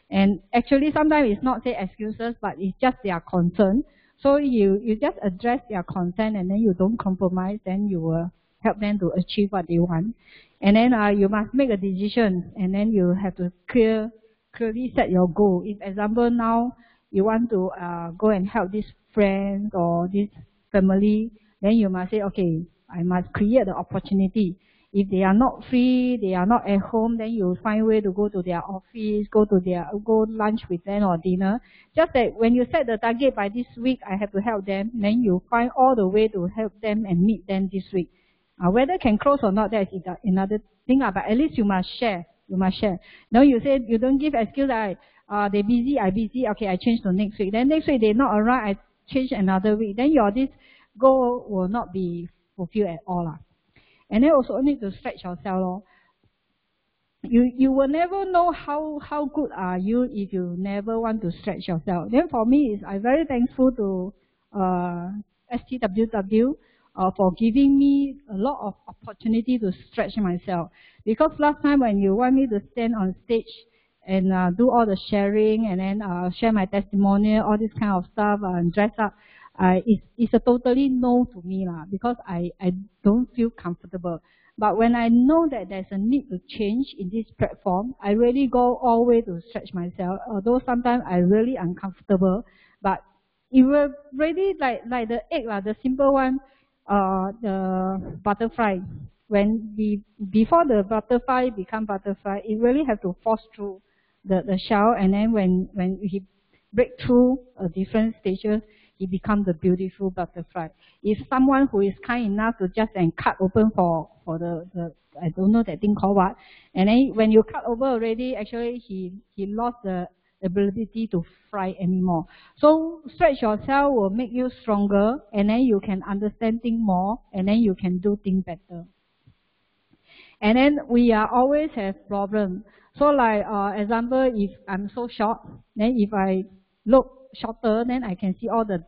and actually sometimes it's not say excuses, but it's just their concern. So you just address their concern, and then you don't compromise, then you will help them to achieve what they want. And then you must make a decision, and then you have to clearly set your goal. If example now you want to go and help this friend or this family, then you must say, okay, I must create the opportunity. If they are not free, they are not at home, then you find a way to go to their office, go lunch with them or dinner. Just that when you set the target by this week, I have to help them, then you find all the way to help them and meet them this week. Whether can close or not, that is another thing, but at least you must share. You must share. Now you say you don't give excuse, they busy, I busy, okay, I change to next week. Then next week they not around, I change another week. Then this goal will not be fulfilled at all. And then also need to stretch yourself. You will never know how good are you if you never want to stretch yourself. Then for me, I'm very thankful to STWW for giving me a lot of opportunity to stretch myself. Because last time when you want me to stand on stage and do all the sharing and then share my testimonial, all this kind of stuff, and dress up, it's a totally no to me, because I don't feel comfortable. But when I know that there's a need to change in this platform, I really go all the way to stretch myself. Although sometimes I'm really uncomfortable, but it will really like the egg, the simple one, the butterfly. Before the butterfly become butterfly, it really have to force through the shell, and then when he break through different stages, he becomes the beautiful butterfly. If someone who is kind enough to just cut open for the I don't know that thing called what, and then when you cut over already, actually he lost the ability to fly anymore. So stretch yourself will make you stronger, and then you can understand things more, and then you can do things better. And then we always have problems. So like example, if I'm so short, then if I look shorter, then I can see all the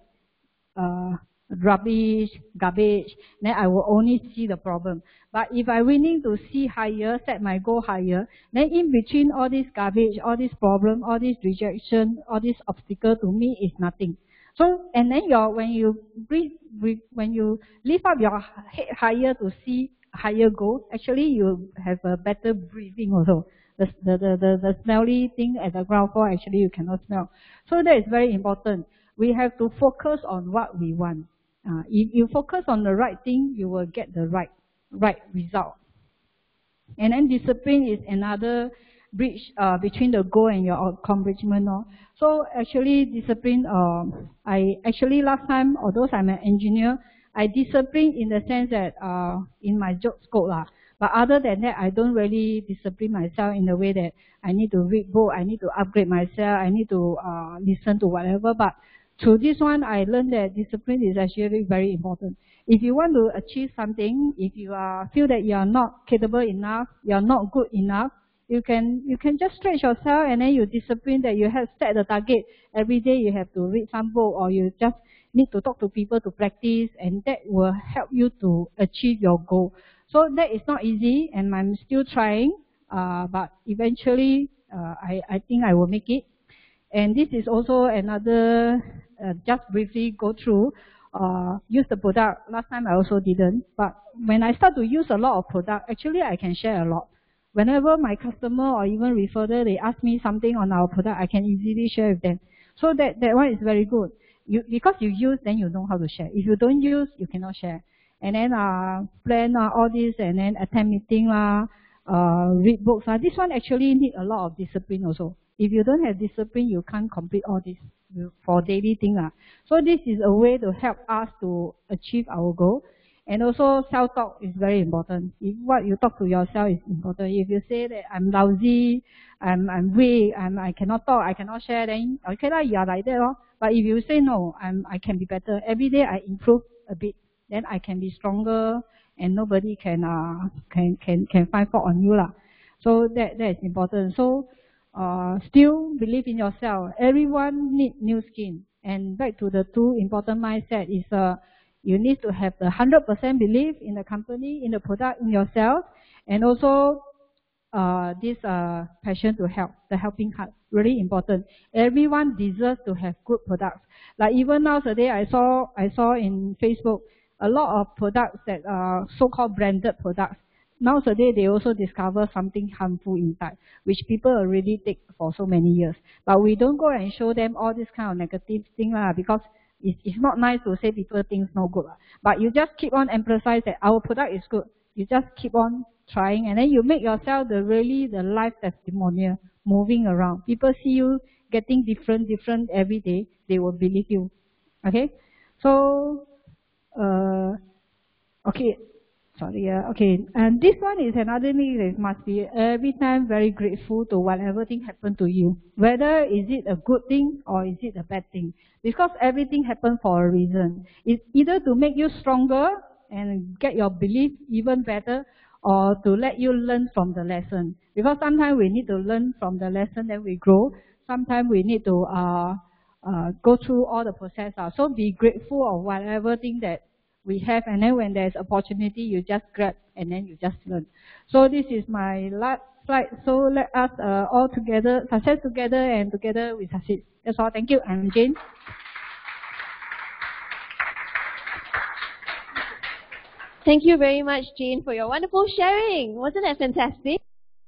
rubbish, garbage, then I will only see the problem. But if I'm willing to see higher, set my goal higher, then in between all this garbage, all this problem, all this rejection, all this obstacle, to me is nothing. So, and then when you breathe, when you lift up your head higher to see higher goals, actually you have a better breathing also. The smelly thing at the ground floor, actually you cannot smell. So that is very important. We have to focus on what we want. If you focus on the right thing, you will get the right result. And then discipline is another bridge between the goal and your accomplishment. So actually discipline, I actually last time, although I'm an engineer, I discipline in the sense that in my job scope. But other than that, I don't really discipline myself in the way that I need to read book, I need to upgrade myself, I need to listen to whatever. But through this one, I learned that discipline is actually very important. If you want to achieve something, if you feel that you are not capable enough, you are not good enough, you can just stretch yourself, and then you discipline that you have set the target. Every day you have to read some book, or you just need to talk to people to practice, and that will help you to achieve your goal. So that is not easy, and I'm still trying, but eventually I think I will make it. And this is also another, just briefly go through, use the product. Last time I also didn't, but when I start to use a lot of product, actually I can share a lot. Whenever my customer or even referrer, they ask me something on our product, I can easily share with them. So that one is very good. Because you use, then you know how to share. If you don't use, you cannot share. And then plan all this, and then attend meeting, read books. This one actually need a lot of discipline also. If you don't have discipline, you can't complete all this for daily thing. So this is a way to help us to achieve our goal. And also self-talk is very important. If what you talk to yourself is important. If you say that I'm lousy, I'm weak, I cannot talk, I cannot share, then okay lah, you are like that. But if you say no, I can be better. Every day I improve a bit, then I can be stronger, and nobody can find fault on you lah. So that is important. So still believe in yourself. Everyone needs new skin. And back to the two important mindset is you need to have the 100% belief in the company, in the product, in yourself, and also this passion to help, the helping heart, really important. Everyone deserves to have good products. Like even nowadays, I saw in Facebook a lot of products that are so-called branded products. Nowadays, they also discover something harmful inside, which people already take for so many years. But we don't go and show them all this kind of negative thing because it's not nice to say people things no good. But you just keep on emphasize that our product is good. You just keep on trying, and then you make yourself the life testimonial moving around. People see you getting different every day, they will believe you. Okay? So, okay. Sorry, okay. And this one is another thing that must be every time very grateful to whatever thing happened to you. Whether is it a good thing or is it a bad thing. Because everything happened for a reason. It's either to make you stronger and get your belief even better, or to let you learn from the lesson. Because sometimes we need to learn from the lesson, then we grow. Sometimes we need to go through all the process. So be grateful of whatever thing that we have, and then when there's opportunity, you just grab and then you just learn. So this is my last slide. So let us all together, success together, and together we succeed. That's all. Thank you. I'm Jane. Thank you very much, Jane, for your wonderful sharing. Wasn't that fantastic?